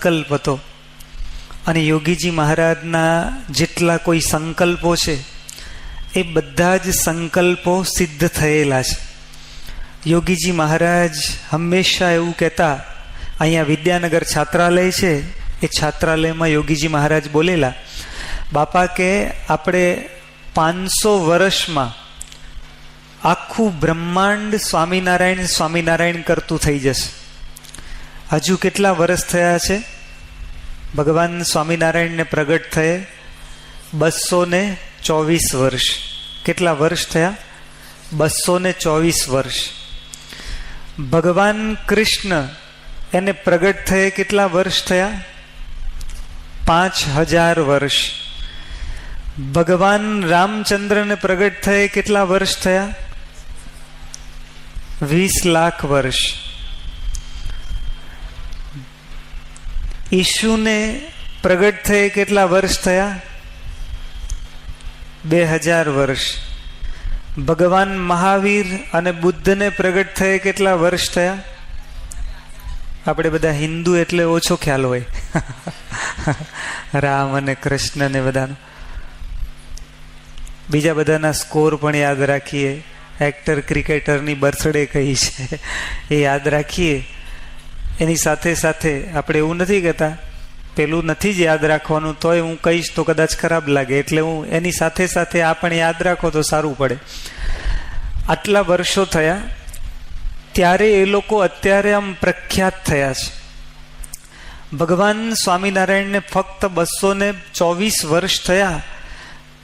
સંકલ્પ હતો. અને યોગીજી મહારાજના જેટલા કોઈ સંકલ્પો છે એ બધા જ સંકલ્પો સિદ્ધ થયેલા છે. યોગીજી મહારાજ હંમેશા એવું કહેતા, અહીંયા વિદ્યાનગર છાત્રાલય છે, એ છાત્રાલયમાં યોગીજી મહારાજ બોલેલા, બાપા કે આપણે 500 વર્ષમાં આખું બ્રહ્માંડ સ્વામિનારાયણ સ્વામિનારાયણ કરતું થઈ જશે. હજુ કેટલા વર્ષ થયા છે ભગવાન સ્વામિનારાયણને પ્રગટ થયે? 224 વર્ષ. કેટલા વર્ષ થયા? 224 વર્ષ. ભગવાન કૃષ્ણ એને પ્રગટ થયે કેટલા વર્ષ થયા? 5000 વર્ષ. ભગવાન રામચંદ્રને પ્રગટ થયે કેટલા વર્ષ થયા? 20 લાખ વર્ષ. ઈશુને પ્રગટ થયે કેટલા વર્ષ થયા? 2000 વર્ષ. ભગવાન મહાવીર અને બુદ્ધને પ્રગટ થયે કેટલા વર્ષ થયા? આપણે બધા હિન્દુ એટલે ઓછો ખ્યાલ હોય રામ અને કૃષ્ણ ને બધાનો. બીજા બધાના સ્કોર પણ યાદ રાખીએ, એક્ટર ક્રિકેટરની બર્થડે કઈ છે એ યાદ રાખીએ. એની સાથે સાથે આપણે એવું નથી કહેતા પેલું નથી જ યાદ રાખવાનું, તોય હું કહીશ તો કદાચ ખરાબ લાગે, એટલે હું એની સાથે સાથે આ પણ યાદ રાખો તો સારું પડે. આટલા વર્ષો થયા ત્યારે એ લોકો અત્યારે આમ પ્રખ્યાત થયા છે. ભગવાન સ્વામિનારાયણને ફક્ત 224 વર્ષ થયા,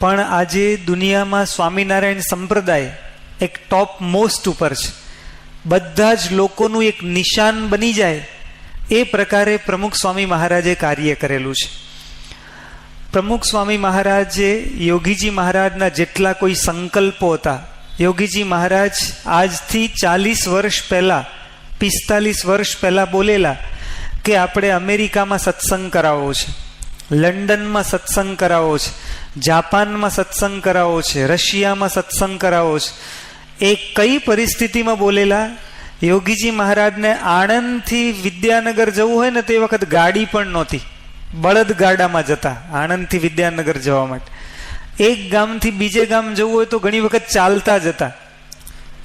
પણ આજે દુનિયામાં સ્વામિનારાયણ સંપ્રદાય એક ટોપ મોસ્ટ ઉપર છે. બધા જ લોકોનું એક નિશાન બની જાય એ પ્રકારે પ્રમુખ સ્વામી મહારાજે કાર્ય કરેલું છે. પ્રમુખ સ્વામી મહારાજે યોગીજી મહારાજના જેટલા કોઈ સંકલ્પો હતા, યોગીજી મહારાજ આજથી 40 વર્ષ પહેલા, 45 વર્ષ પહેલા બોલેલા કે આપણે અમેરિકામાં સત્સંગ કરાવવો છે, લંડનમાં સત્સંગ કરાવવો છે, જાપાનમાં સત્સંગ કરાવવો છે, રશિયામાં સત્સંગ કરાવવો છે. એ કઈ પરિસ્થિતિમાં બોલેલા? યોગીજી મહારાજને આણંદથી વિદ્યાનગર જવું હોય ને તે વખત ગાડી પણ નહોતી, બળદ ગાડામાં જતા આણંદથી વિદ્યાનગર જવા માટે. એક ગામથી બીજે ગામ જવું હોય તો ઘણી વખત ચાલતા જતા.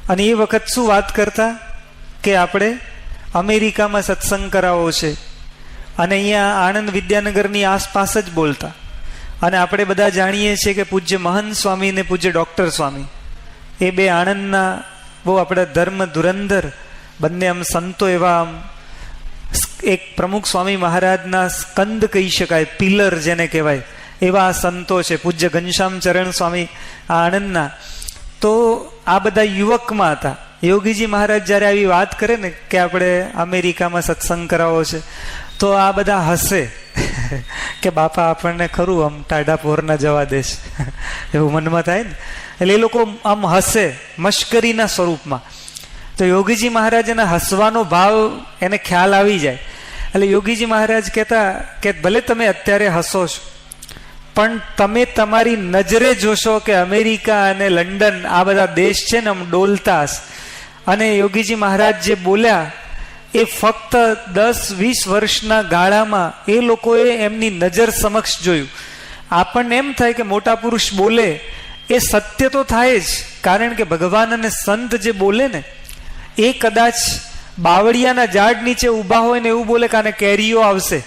અને એ વખત શું વાત કરતા કે આપણે અમેરિકામાં સત્સંગ કરાવવો છે, અને અહીંયા આણંદ વિદ્યાનગરની આસપાસ જ બોલતા. અને આપણે બધા જાણીએ છીએ કે પૂજ્ય મહંત સ્વામી ને પૂજ્ય ડૉક્ટર સ્વામી એ બે આણંદના બહુ આપણા ધર્મ ધુરંધર બંને આમ સંતો એવા, આમ એક પ્રમુખ સ્વામી મહારાજના સ્કંદ કહી શકાય, પિલર જેને કહેવાય, એવા સંતો છે. પૂજ્ય ઘનશ્યામ ચરણ સ્વામી આણંદના. તો આ બધા યુવકમાં હતા. યોગીજી મહારાજ જ્યારે આવી વાત કરે ને કે આપણે અમેરિકામાં સત્સંગ કરાવવો છે, તો આ બધા હસે કે બાપા આપણને ખરું આમ ટાઢા પોરના જવા દેશ એવું મનમાં થાય ને. એટલે એ લોકો આમ હસે મશ્કરીના સ્વરૂપમાં. તો યોગીજી મહારાજના હસવાનો ભાવ એને ખ્યાલ આવી જાય. એટલે યોગીજી મહારાજ કહેતા કે ભલે તમે અત્યારે હસો છો, પણ તમે તમારી નજરે જોશો કે અમેરિકા અને લંડન આ બધા દેશ છે ને આમ ડોલતા. અને યોગીજી મહારાજ જે બોલ્યા એ ફક્ત 10-20 વર્ષના ગાળામાં એ લોકોએ એમની નજર સમક્ષ જોયું. આપણને એમ થાય કે મોટા પુરુષ બોલે એ સત્ય તો થાય જ, કારણ કે ભગવાન અને સંત જે બોલે ને એ કદાચ બાવળિયાના ઝાડ નીચે ઊભા હોય ને એવું બોલે કે આને કેરીઓ આવશે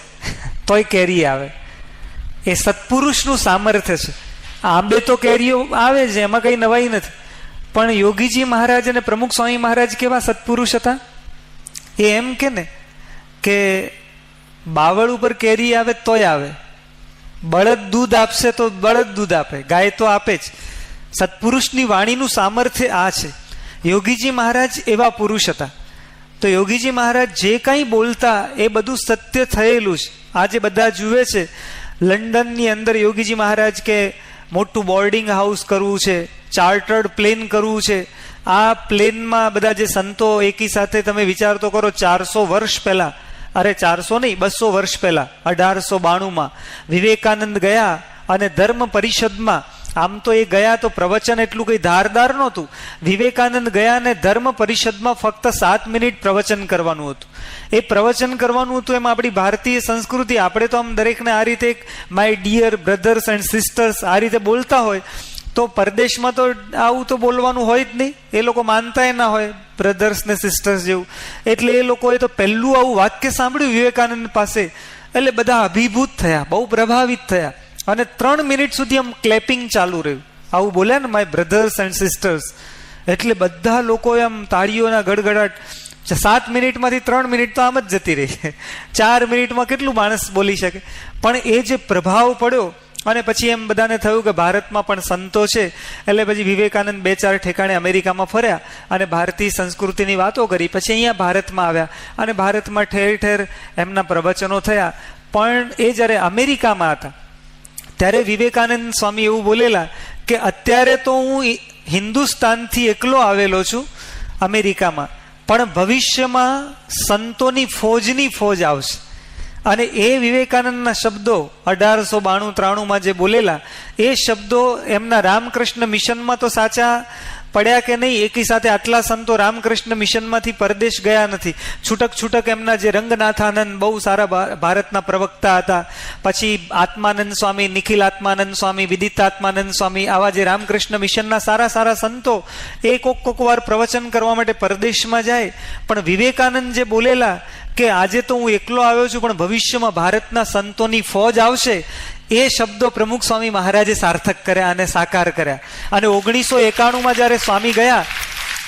તોય કેરી આવે. એ સત્પુરુષનું સામર્થ્ય છે. આંબે તો કેરીઓ આવે છે, એમાં કઈ નવાઈ નથી. પણ યોગીજી મહારાજ અને પ્રમુખ સ્વામી મહારાજ કેવા સત્પુરુષ હતા? એ એમ કે ને કે બાવળ ઉપર કેરી આવે તોય આવે, બળદ દૂધ આપશે તો બળદ દૂધ આપે, ગાય તો આપે જ. સત્પુરુષની વાણીનું સામર્થ્ય આ છે. યોગીજી મહારાજ એવા પુરુષ હતા. તો યોગીજી મહારાજ જે કંઈ બોલતા એ બધું સત્ય થયેલું છે. આજે બધા જુએ છે લંડનની અંદર યોગીજી મહારાજ કે મોટું બોર્ડિંગ હાઉસ કરવું છે, ચાર્ટર્ડ પ્લેન કરવું છે. આ પ્લેનમાં બધા જે સંતો એકી સાથે તમે વિચાર તો કરો, 400 વર્ષ પહેલા, અરે 400 નહીં 200 વર્ષ પહેલા 1892માં વિવેકાનંદ ગયા અને ધર્મ પરિષદમાં આમ તો એ ગયા તો પ્રવચન એટલું કંઈ ધારદાર નહોતું. વિવેકાનંદ ગયા ને ધર્મ પરિષદમાં ફક્ત 7 મિનિટ પ્રવચન કરવાનું હતું. એ પ્રવચન કરવાનું હતું. એમાં આપણી ભારતીય સંસ્કૃતિ, આપણે તો આમ દરેકને આ રીતે my dear brothers and sisters આ રીતે બોલતા હોય, તો પરદેશમાં તો આવું તો બોલવાનું હોય જ નહીં. એ લોકો માનતા ના હોય બ્રધર્સ ને સિસ્ટર્સ જેવું. એટલે એ લોકોએ તો પહેલું આવું વાક્ય સાંભળ્યું વિવેકાનંદ પાસે, એટલે બધા અભિભૂત થયા, બહુ પ્રભાવિત થયા. અને 3 મિનિટ સુધી આમ ક્લેપિંગ ચાલુ રહ્યું. આવું બોલ્યા ને, માય બ્રધર્સ એન્ડ સિસ્ટર્સ, એટલે બધા લોકોએ આમ તાળીઓના ગડગડાટ. 7 મિનિટમાંથી 3 મિનિટ તો આમ જ જતી રહી. 4 મિનિટમાં કેટલું માણસ બોલી શકે? પણ એ જે પ્રભાવ પડ્યો, અને પછી એમ બધાને થયું કે ભારતમાં પણ સંતો છે. એટલે પછી વિવેકાનંદ 2-4 ઠેકાણે અમેરિકામાં ફર્યા અને ભારતીય સંસ્કૃતિની વાતો કરી. પછી અહીંયા ભારતમાં આવ્યા અને ભારતમાં ઠેર ઠેર એમના પ્રવચનો થયા. પણ એ જ્યારે અમેરિકામાં હતા ત્યારે વિવેકાનંદ સ્વામી એવું બોલેલા કે અત્યારે તો હું હિન્દુસ્તાનથી એકલો આવેલો છું અમેરિકામાં, પણ ભવિષ્યમાં સંતોની ફોજની ફોજ આવશે. અને એ વિવેકાનંદના શબ્દો 1892-93 જે બોલેલા, એ શબ્દો એમના રામકૃષ્ણ મિશનમાં તો સાચા પડ્યા કે નહીં. એકી સાથે આટલા સંતો રામકૃષ્ણ મિશનમાંથી પરદેશ ગયા નથી. છૂટક છૂટક એમના જે રંગનાથાનંદ બહુ સારા ભારતના પ્રવક્તા હતા, પછી આત્માનંદ સ્વામી, નિખિલ આત્માનંદ સ્વામી, વિદિત આત્માનંદ સ્વામી, આવા જે રામકૃષ્ણ મિશનના સારા સારા સંતો એ કોક વાર પ્રવચન કરવા માટે પરદેશમાં જાય. પણ વિવેકાનંદ જે બોલેલા કે આજે તો હું એકલો આવ્યો છું પણ ભવિષ્યમાં ભારતના સંતોની ફોજ આવશે, એ શબ્દો પ્રમુખ સ્વામી મહારાજે સાર્થક કર્યા અને સાકાર કર્યા. અને 1991 જ્યારે સ્વામી ગયા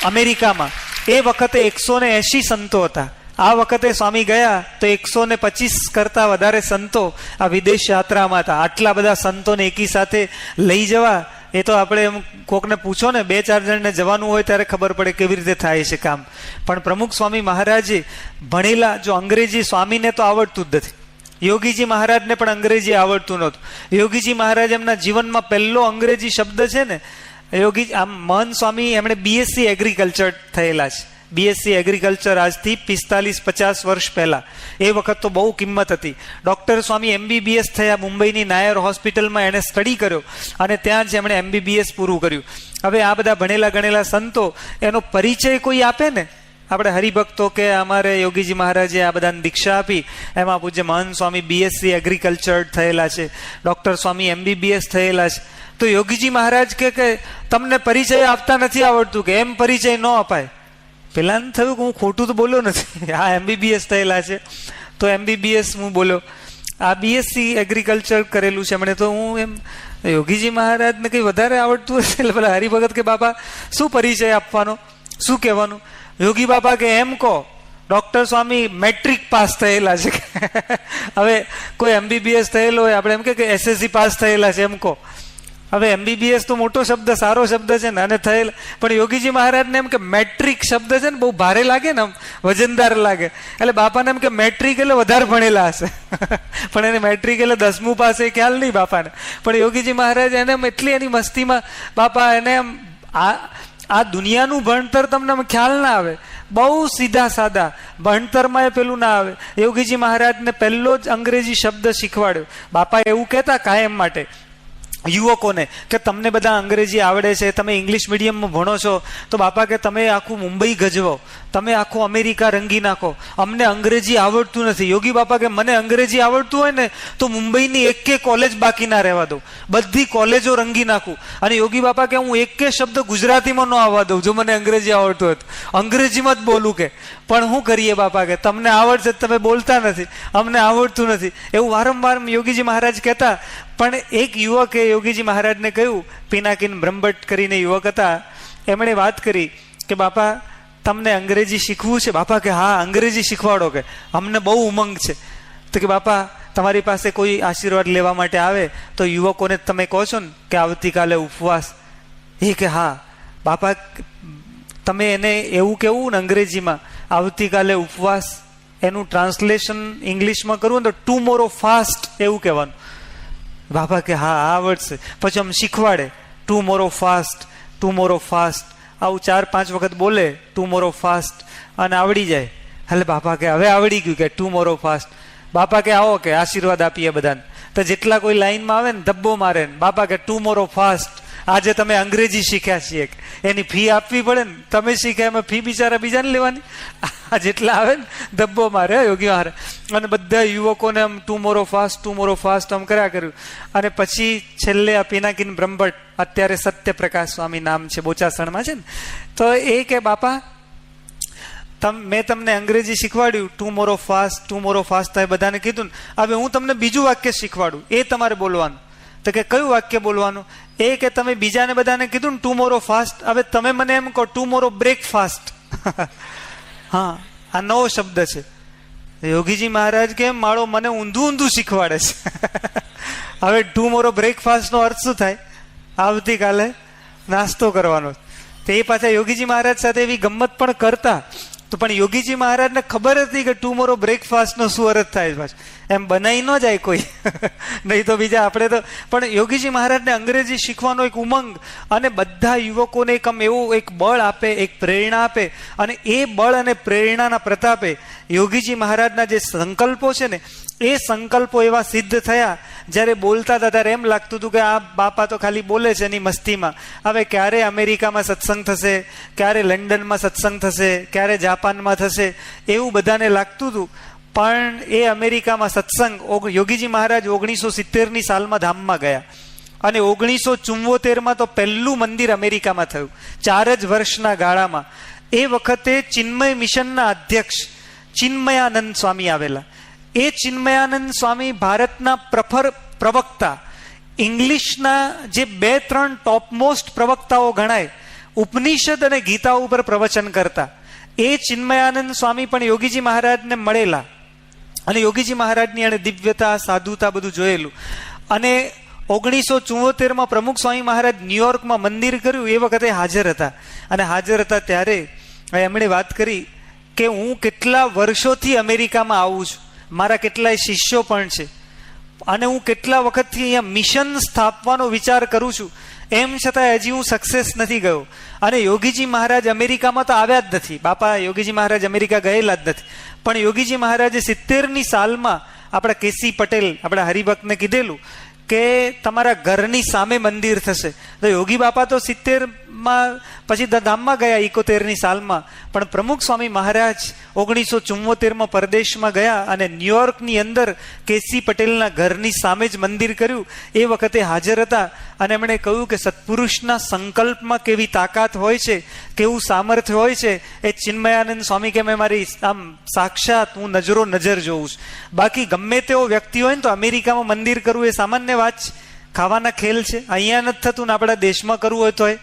અમેરિકામાં, એ વખતે 180 સંતો હતા. આ વખતે સ્વામી ગયા તો 125 કરતા વધારે સંતો આ વિદેશ યાત્રામાં હતા. આટલા બધા સંતોને એકી સાથે લઈ જવા, એ તો આપણે એમ કોકને પૂછો ને, 2-4 જણને જવાનું હોય ત્યારે ખબર પડે કેવી રીતે થાય છે કામ. પણ પ્રમુખ સ્વામી મહારાજે ભણેલા, જો અંગ્રેજી સ્વામીને તો આવડતું જ નથી, યોગીજી મહારાજને પણ અંગ્રેજી આવડતું નહોતું. યોગીજી મહારાજ એમના જીવનમાં પહેલો અંગ્રેજી શબ્દ છે ને, યોગી આમ મહંત સ્વામી એમણે BSc એગ્રીકલ્ચર થયેલા છે. BSc એગ્રીકલ્ચર આજથી 45-50 વર્ષ પહેલા. એ વખત તો બહુ કિંમત હતી. ડૉક્ટર સ્વામી MBBS થયા મુંબઈની નાયર હોસ્પિટલમાં. એણે સ્ટડી કર્યો અને ત્યાં જ એમણે MBBS પૂરું કર્યું. હવે આ બધા ભણેલા ગણેલા સંતો, એનો પરિચય કોઈ આપે ને, આપણે હરિભક્તો કે અમારે યોગીજી મહારાજે આ બધાને દીક્ષા આપી, એમાં પૂજ્ય મહંત સ્વામી BSc એગ્રીકલ્ચર થયેલા છે, ડૉક્ટર સ્વામી MBBS થયેલા છે. તો યોગીજી મહારાજ કે તમને પરિચય આપતા નથી આવડતું, કે એમ પરિચય ન અપાય. પેલાને થયું કે હું ખોટું તો બોલ્યો નથી, આ MBBS થયેલા છે તો MBBS હું બોલ્યો. આ BSc એગ્રીકલ્ચર કરેલું છે એમણે, તો હું એમ યોગીજી મહારાજને કંઈ વધારે આવડતું હશે. એટલે પેલા હરિભગત કે બાપા શું પરિચય આપવાનો, શું કહેવાનું? યોગી બાપા કે એમ કહો ડૉક્ટર સ્વામી મેટ્રિક પાસ થયેલા છે. હવે કોઈ MBBS થયેલો હોય, આપણે એમ કે SSC પાસ થયેલા છે એમ કહો. હવે MBBS તો મોટો શબ્દ, સારો શબ્દ છે ને, અને થયેલા. પણ યોગીજી મહારાજને એમ કે મેટ્રિક શબ્દ છે ને, બહુ ભારે લાગે ને, વજનદાર લાગે. એટલે બાપાને એમ કે મેટ્રિક એટલે વધારે ભણેલા હશે. પણ એને મેટ્રિક એટલે 10મું પાસ, એ ખ્યાલ નહીં બાપાને. પણ યોગીજી મહારાજ એને એટલી એની મસ્તીમાં બાપા એને એમ આ દુનિયાનું ભણતર તમને ખ્યાલ ના આવે, બહુ સીધા સાદા ભણતરમાં એ પેલું ના આવે. યોગીજી મહારાજને પહેલો જ અંગ્રેજી શબ્દ શીખવાડ્યો. બાપા એવું કહેતા કાયમ માટે યુવકોને કે તમને બધા અંગ્રેજી આવડે છે, તમે ઇંગ્લિશ મીડિયમમાં ભણો છો, તો બાપા કે તમે આખું મુંબઈ ગજવો, તમે આખું અમેરિકા રંગી નાખો, અમને અંગ્રેજી આવડતું નથી. યોગી બાપા કે મને અંગ્રેજી આવડતું હોય ને તો મુંબઈની એકે કોલેજ બાકી ના રહેવા દઉં, બધી કોલેજો રંગી નાખું. અને યોગી બાપા કે હું એકે શબ્દ ગુજરાતીમાં ન આવવા દઉં જો મને અંગ્રેજી આવડતું હોય, અંગ્રેજીમાં જ બોલું. કે પણ શું કરીએ બાપા, કે તમને આવડશે, તમે બોલતા નથી, અમને આવડતું નથી. એવું વારંવાર યોગીજી મહારાજ કહેતા. પણ એક યુવકે યોગીજી મહારાજને કહ્યું, પિનાકીન બ્રહ્મભટ્ટ કરીને યુવક હતા, એમણે વાત કરી કે બાપા તમને અંગ્રેજી શીખવું છે? બાપા કે હા અંગ્રેજી શીખવાડો, કે અમને બહુ ઉમંગ છે. તો કે બાપા તમારી પાસે કોઈ આશીર્વાદ લેવા માટે આવે તો યુવકોને તમે કહો છો ને કે આવતીકાલે ઉપવાસ? એ કે હા. બાપા તમે એને એવું કેવું ને અંગ્રેજીમાં આવતીકાલે ઉપવાસ, એનું ટ્રાન્સલેશન ઇંગ્લિશમાં કરવું ને તો ટુમોરો ફાસ્ટ એવું કહેવાનું. બાપા કે હા આવડશે. પછી આમ શીખવાડે ટુમોરો ફાસ્ટ, ટુમોરો ફાસ્ટ, આવું 4-5 વખત બોલે ટુમોરો ફાસ્ટ અને આવડી જાય. એટલે બાપા કે હવે આવડી ગયું કે ટુમોરો ફાસ્ટ. બાપા કે આવો કે આશીર્વાદ આપીએ બધાને. તો જેટલા કોઈ લાઈનમાં આવે ને ધબ્બો મારે ને બાપા કે ટુમોરો ફાસ્ટ, આજે તમે અંગ્રેજી શીખ્યા છીએ, એની ફી આપવી પડે ને, તમે શીખ્યા એમાં ફી બિચારા બીજાને લેવાની. આ જેટલા આવે ને ધબ્બો મારે યોગી મારે. અને બધા યુવકોને આમ ટુમોરો ફાસ્ટ આમ કર્યા કર્યું. અને પછી છેલ્લે આ પિનાકીન બ્રહ્મભટ્ટ, અત્યારે સત્યપ્રકાશ સ્વામી નામ છે, બોચાસણમાં છે ને, તો એ કે બાપા મેં તમને અંગ્રેજી શીખવાડ્યું, ટુમોરો ફાસ્ટ થાય બધાને કીધું ને, હવે હું તમને બીજું વાક્ય શીખવાડું, એ તમારે બોલવાનું. તો કે કયું વાક્ય બોલવાનું? એ કે તમે બીજાને બધાને કીધું ને ટુમોરો ફાસ્ટ, હવે તમે મને એમ કહો ટુમોરો બ્રેકફાસ્ટ. હા, આ નવો શબ્દ છે. યોગીજી મહારાજ કે માળો મને ઊંધું શીખવાડે છે. હવે ટુમોરો બ્રેકફાસ્ટ નો અર્થ શું થાય? આવતીકાલે નાસ્તો કરવાનો. તો એ પાછા યોગીજી મહારાજ સાથે એવી ગમ્મત પણ કરતા. તો પણ યોગીજી મહારાજને ખબર હતી કે ટુમોરો બ્રેકફાસ્ટ નો શું અર્થ થાય છે. એમ બનાવી ન જાય કોઈ, નહીં તો બીજા આપણે તો. પણ યોગીજી મહારાજને અંગ્રેજી શીખવાનો એક ઉમંગ, અને બધા યુવકોને એક આમ એવું એક બળ આપે, એક પ્રેરણા આપે. અને એ બળ અને પ્રેરણાના પ્રતાપે યોગીજી મહારાજના જે સંકલ્પો છે ને, એ સંકલ્પો એવા સિદ્ધ થયા. જ્યારે બોલતા હતા ત્યારે એમ લાગતું હતું કે આ બાપા તો ખાલી બોલે છે એની મસ્તીમાં. હવે ક્યારે અમેરિકામાં સત્સંગ થશે, ક્યારે લંડનમાં સત્સંગ થશે, ક્યારે જાપાનમાં થશે, એવું બધાને લાગતું હતું. પણ એ અમેરિકામાં સત્સંગ યોગીજી મહારાજ 1970ની સાલમાં ધામમાં ગયા. અને 1974માં તો પહેલું મંદિર અમેરિકામાં થયું, 4 જ વર્ષના ગાળામાં. એ વખતે ચિન્મય મિશનના અધ્યક્ષ ચિન્મયાનંદ સ્વામી આવેલા. એ ચિન્મયાનંદ સ્વામી ભારતના પ્રવક્તા, ઇંગ્લિશના જે 2-3 ટોપમોસ્ટ પ્રવક્તાઓ ગણાય, ઉપનિષદ અને ગીતા ઉપર પ્રવચન કરતા. એ ચિન્મયાનંદ સ્વામી પણ યોગીજી મહારાજને મળેલા. અને યોગીજી મહારાજની એને દિવ્યતા, સાધુતા બધું જોયેલું. અને 1974માં પ્રમુખ સ્વામી મહારાજ ન્યુયોર્કમાં મંદિર કર્યું, એ વખતે હાજર હતા. અને હાજર હતા ત્યારે એમણે વાત કરી કે હું કેટલા વર્ષોથી અમેરિકામાં આવું છું, મારા કેટલાય શિષ્યો પણ છે, અને હું કેટલા વખતથી અહીંયા મિશન સ્થાપવાનો વિચાર કરું છું, એમ છતાં હજી હું સક્સેસ નથી ગયો. અને યોગીજી મહારાજ અમેરિકામાં તો આવ્યા જ નથી, બાપા યોગીજી મહારાજ અમેરિકા ગયેલા જ નથી. પણ યોગીજી મહારાજે 70ની સાલમાં આપણા કેસી પટેલ, આપણા હરિભક્તને કીધેલું કે તમારા ઘરની સામે મંદિર થશે. તો યોગી બાપા તો 70માં પછી ધામમાં ગયા 71ની સાલમાં. પણ પ્રમુખ સ્વામી મહારાજ 1974માં પરદેશમાં ગયા અને ન્યુયોર્કની અંદર કેસી પટેલના ઘરની સામે જ મંદિર કર્યું. એ વખતે હાજર હતા. અને એમણે કહ્યું કે સત્પુરુષના સંકલ્પમાં કેવી તાકાત હોય છે, કેવું સામર્થ્ય હોય છે. એ ચિન્મયાનંદ સ્વામી કે મેં મારી આમ સાક્ષાત હું નજર જોઉં છું. બાકી ગમે તેવો વ્યક્તિ હોય ને તો અમેરિકામાં મંદિર કરવું એ સામાન્ય વાત છે, ખાવાના ખેલ છે. અહીંયા નથી થતું ને આપણા દેશમાં કરવું હોય તોય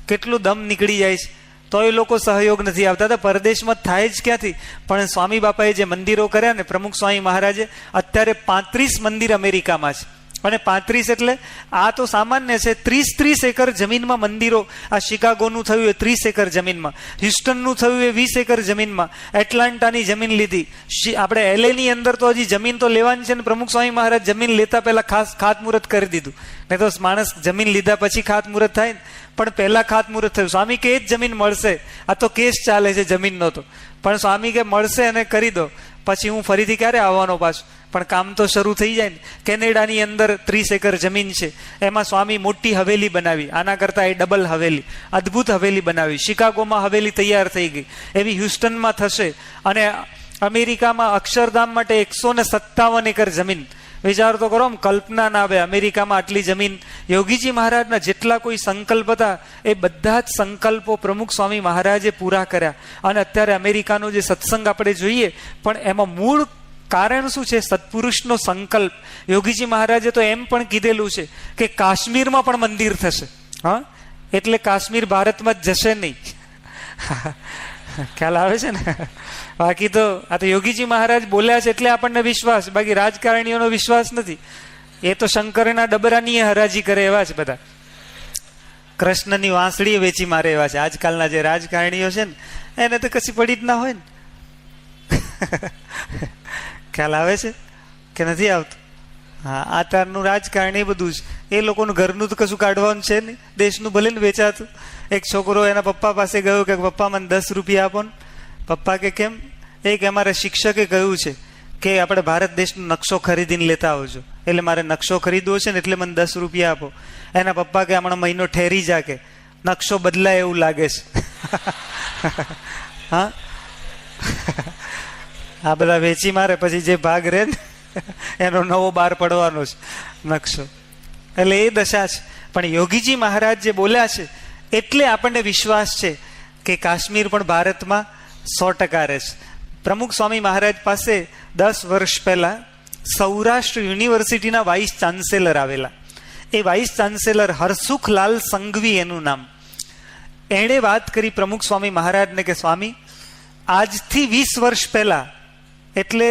કેટલું દમ નીકળી જાય છે, તો એ લોકો સહયોગ નથી આવતા. તો પરદેશમાં થાય જ ક્યાંથી? પણ સ્વામી બાપાએ જે મંદિરો કર્યા ને, પ્રમુખ સ્વામી મહારાજે, અત્યારે 35 મંદિર અમેરિકામાં છે. અને 35 એટલે આ તો સામાન્ય છે, 30 એકર જમીનમાં મંદિરો. આ શિકાગોનું થયું એ 30 એકર જમીનમાં, હ્યુસ્ટનનું થયું એ 20 એકર જમીનમાં, એટલાન્ટાની જમીન લીધી. આપણે LA ની અંદર તો હજી જમીન તો લેવાની છે ને, પ્રમુખ સ્વામી મહારાજ જમીન લેતા પહેલા ખાસ ખાતમુહૂર્ત કરી દીધું. નહીં તો માણસ જમીન લીધા પછી ખાતમુહૂર્ત થાય ને, પણ પહેલા ખાતમુહૂર્ત થયું. સ્વામી કે એ જ જમીન મળશે, આ તો કેસ ચાલે છે જમીનનો. તો પણ સ્વામી કે મળશે અને કરી દો, પછી હું ફરીથી ક્યારે આવવાનો પાછું? પણ કામ તો શરૂ થઈ જાય ને. કેનેડાની અંદર 30 એકર જમીન છે, એમાં સ્વામી મોટી હવેલી બનાવી, આના કરતા એ ડબલ હવેલી, અદ્ભુત હવેલી બનાવી. શિકાગોમાં હવેલી તૈયાર થઈ ગઈ, એવી હ્યુસ્ટનમાં થશે. અને અમેરિકામાં અક્ષરધામ માટે 157 એકર જમીન. વિચાર તો કરો, કલ્પના ના આવે અમેરિકામાં આટલી જમીન. યોગીજી મહારાજના જેટલા કોઈ સંકલ્પ હતા એ બધા જ સંકલ્પો પ્રમુખ સ્વામી મહારાજે પૂરા કર્યા. અને અત્યારે અમેરિકાનો જે સત્સંગ આપણે જોઈએ, પણ એમાં મૂળ કારણ શું છે? સત્પુરુષનો સંકલ્પ. યોગીજી મહારાજે તો એમ પણ કીધેલું છે કે કાશ્મીરમાં પણ મંદિર થશે. હા, એટલે કાશ્મીર ભારતમાં જ જશે નહીં. ખ્યાલ આવે છે ને? બાકી તો આ તો યોગીજી મહારાજ બોલ્યા છે એટલે આપણને વિશ્વાસ, બાકી રાજકારણીઓનો વિશ્વાસ નથી. એ તો શંકરના ડબરાની હરાજી કરે એવા છે બધા, કૃષ્ણની વાંસળી વેચી મારે એવા છે. આજકાલના જે રાજકારણીઓ છે ને, એને તો કશી પડી જ ના હોય ને. ખ્યાલ આવે છે કે નથી આવતું? હા, આ તારનું રાજકારણી બધું જ. એ લોકોનું ઘરનું તો કશું કાઢવાનું છે નહીં, દેશનું ભલે ને વેચાતું. એક છોકરો એના પપ્પા પાસે ગયો કે પપ્પા મને 10 રૂપિયા આપો ને. પપ્પા કે કેમ? એક અમારા શિક્ષકે કહ્યું છે કે આપણે ભારત દેશનો નકશો ખરીદીને લેતા આવજો. એટલે મારે નકશો ખરીદવો છે ને એટલે મને 10 રૂપિયા આપો. એના પપ્પા કે હમણાં મહિનો ઠેરી જા, કે નકશો બદલાય એવું લાગે છે. હા, આ બધા વેચી મારે, પછી જે ભાગ રહે ને એનો નવો બહાર પડવાનો છે નકશો. એટલે એ દશા છે. પણ યોગીજી મહારાજ જે બોલ્યા છે એટલે આપણને વિશ્વાસ છે કે કાશ્મીર પણ ભારતમાં 100% રહે છે. પ્રમુખ સ્વામી મહારાજ પાસે 10 વર્ષ પહેલા સૌરાષ્ટ્ર યુનિવર્સિટીના વાઇસ ચાન્સેલર આવેલા. એ વાઇસ ચાન્સેલર હરસુખલાલ સંઘવી એનું નામ. એણે વાત કરી પ્રમુખ સ્વામી મહારાજને કે સ્વામી, આજથી 20 વર્ષ પહેલા, એટલે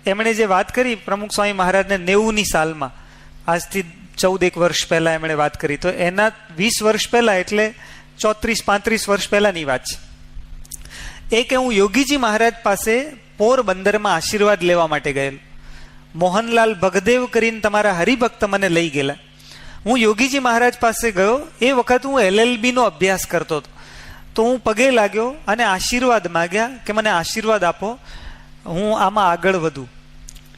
એમણે જે વાત કરી પ્રમુખ સ્વામી મહારાજને 90ની સાલમાં, આજથી 14 વર્ષ પહેલા એમણે વાત કરી, તો એના 20 વર્ષ પહેલા એટલે 34-35 વર્ષ પહેલાની વાત છે. એ કે હું યોગીજી મહારાજ પાસે પોરબંદરમાં આશીર્વાદ લેવા માટે ગયેલો. મોહનલાલ ભગદેવ કરીને તમારા હરિભક્ત મને લઈ ગયેલા. હું યોગીજી મહારાજ પાસે ગયો. એ વખત હું LLB નો અભ્યાસ કરતો હતો. તો હું પગે લાગ્યો અને આશીર્વાદ માગ્યા કે મને આશીર્વાદ આપો, હું આમાં આગળ વધું.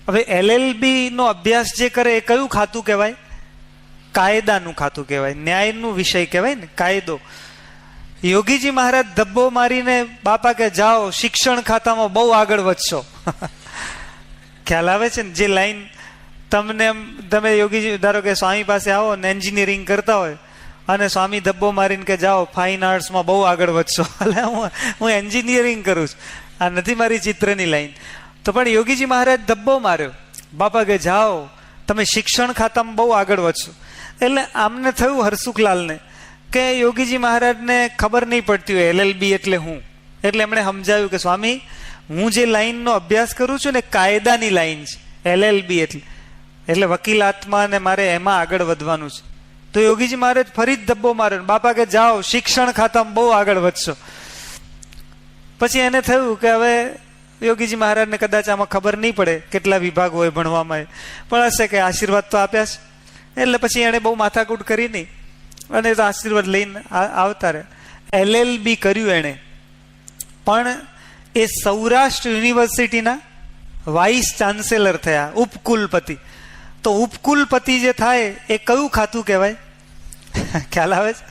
હવે LLB નો અભ્યાસ જે કરે એ કયું ખાતું કહેવાય? કાયદાનું ખાતું કહેવાય, ન્યાયનું વિષય કહેવાય ને, કાયદો. યોગીજી મહારાજ ધબ્બો મારીને બાપા કે જાઓ શિક્ષણ ખાતામાં બહુ આગળ વધશો. ખ્યાલ આવે છે ને? જે લાઈન તમને, તમે યોગીજી ધારો કે સ્વામી પાસે આવો ને એન્જિનિયરિંગ કરતા હોય અને સ્વામી ધબ્બો મારીને કે જાઓ ફાઇન આર્ટ્સમાં બહુ આગળ વધશો. એટલે હું એન્જિનિયરિંગ કરું છું, આ નથી મારી ચિત્રની લાઈન. તો પણ યોગીજી મહારાજ ધબ્બો માર્યો, બાપા કે જાઓ તમે શિક્ષણ ખાતામાં બહુ આગળ વધશો. એટલે આમને થયું હરસુખલાલને કે યોગીજી મહારાજને ખબર નહીં પડતી હોય LLB એટલે હું. એટલે એમણે સમજાવ્યું કે સ્વામી, હું જે લાઈનનો અભ્યાસ કરું છું ને કાયદાની લાઈન છે, LLB એટલે વકીલાતમાં, ને મારે એમાં આગળ વધવાનું છે. તો યોગીજી મહારાજ ફરી જ ધબ્બો માર્યો, બાપા કે જાઓ શિક્ષણ ખાતામાં બહુ આગળ વધશો. પછી એને થયું કે હવે યોગીજી મહારાજને કદાચ આમાં ખબર નહીં પડે કેટલા વિભાગ હોય ભણવામાં, પણ હશે કે આશીર્વાદ તો આપ્યા છે. એટલે પછી એણે બહુ માથાકૂટ કરી નહીં અને તો આશીર્વાદ લઈને આવતા રહે. LLB કર્યું એણે, પણ એ સૌરાષ્ટ્ર યુનિવર્સિટીના વાઇસ ચાન્સેલર થયા, ઉપકુલપતિ. તો ઉપકુલપતિ જે થાય એ કયું ખાતું કહેવાય? ખ્યાલ આવે છે?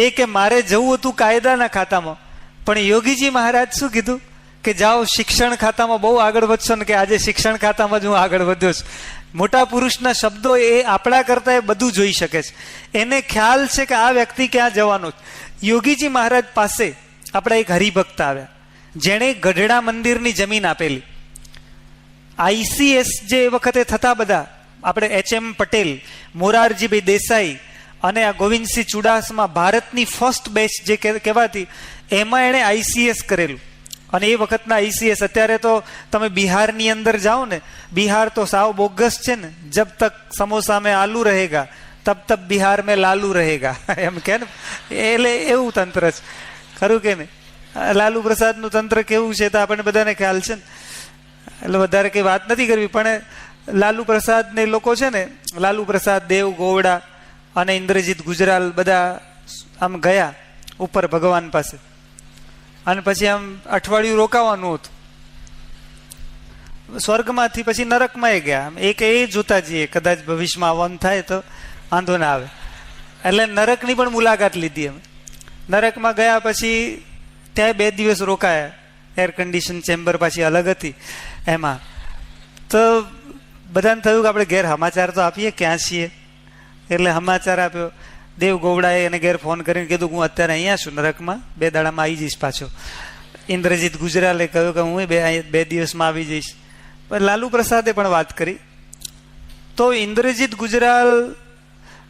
એ કે મારે જવું હતું કાયદાના ખાતામાં, પણ યોગીજી મહારાજ શું કીધું કે જાઓ શિક્ષણ ખાતામાં બહુ આગળ વધશો, ને કે આજે શિક્ષણ ખાતામાં જ હું આગળ વધ્યો છું. મોટા પુરુષના શબ્દો એ આપણા કરતા એ બધું જોઈ શકે છે. એને ખ્યાલ છે કે આ વ્યક્તિ ક્યાં જવાનો છે. યોગીજી મહારાજ પાસે આપણા એક હરિભક્ત આવ્યા, જેણે ગઢડા મંદિરની જમીન આપેલી. ICS જે એ વખતે થતા બધા, આપણે HM પટેલ, મોરારજીભાઈ દેસાઈ અને આ ગોવિંદસિંહ ચુડાસમા, ભારતની ફર્સ્ટ બેચ જે કહેવાતી, એમાં એણે ICS કરેલું. અને એ વખતના ICS, અત્યારે તો તમે બિહારની અંદર જાઓ ને, બિહાર તો સાવ બોગસ છે ને. જબ તક સમોસા મેં આલુ રહેગા તબ તક બિહાર મેં લાલુ રહેગા, એમ કે ને. એટલે એવું તંત્ર છે, ખરું કે નહીં? લાલુ પ્રસાદનું તંત્ર કેવું છે તો આપણને બધાને ખ્યાલ છે ને. એટલે વધારે કંઈ વાત નથી કરવી, પણ લાલુ પ્રસાદ ને લોકો છે ને, લાલુ પ્રસાદ, દેવ ગોવડા અને ઇન્દ્રજીત ગુજરાલ બધા આમ ગયા ઉપર ભગવાન પાસે, અને પછી આમ અઠવાડિયું રોકાવાનું હતું. સ્વર્ગમાંથી પછી નરકમાં ગયા. એક એ જોતા જઈએ, કદાચ ભવિષ્યમાં આવવાનું થાય તો વાંધો ના આવે. એટલે નરકની પણ મુલાકાત લીધી અમે. નરકમાં ગયા પછી ત્યાં 2 દિવસ રોકાયા. એર કન્ડિશન ચેમ્બર પાછી અલગ હતી એમાં. તો બધાને થયું કે આપણે ઘેર સમાચાર તો આપીએ ક્યાં છીએ. એટલે સમાચાર આપ્યો. દેવ ગોવડાએ એને ઘેર ફોન કરીને કીધું હું અત્યારે અહીંયા છું નરકમાં, 2 દાડામાં આવી જઈશ પાછો. ઇન્દ્રજીત ગુજરાલે કહ્યું કે હું 2 દિવસમાં આવી જઈશ. પણ લાલુ પ્રસાદે પણ વાત કરી. તો ઇન્દ્રજીત ગુજરાલ,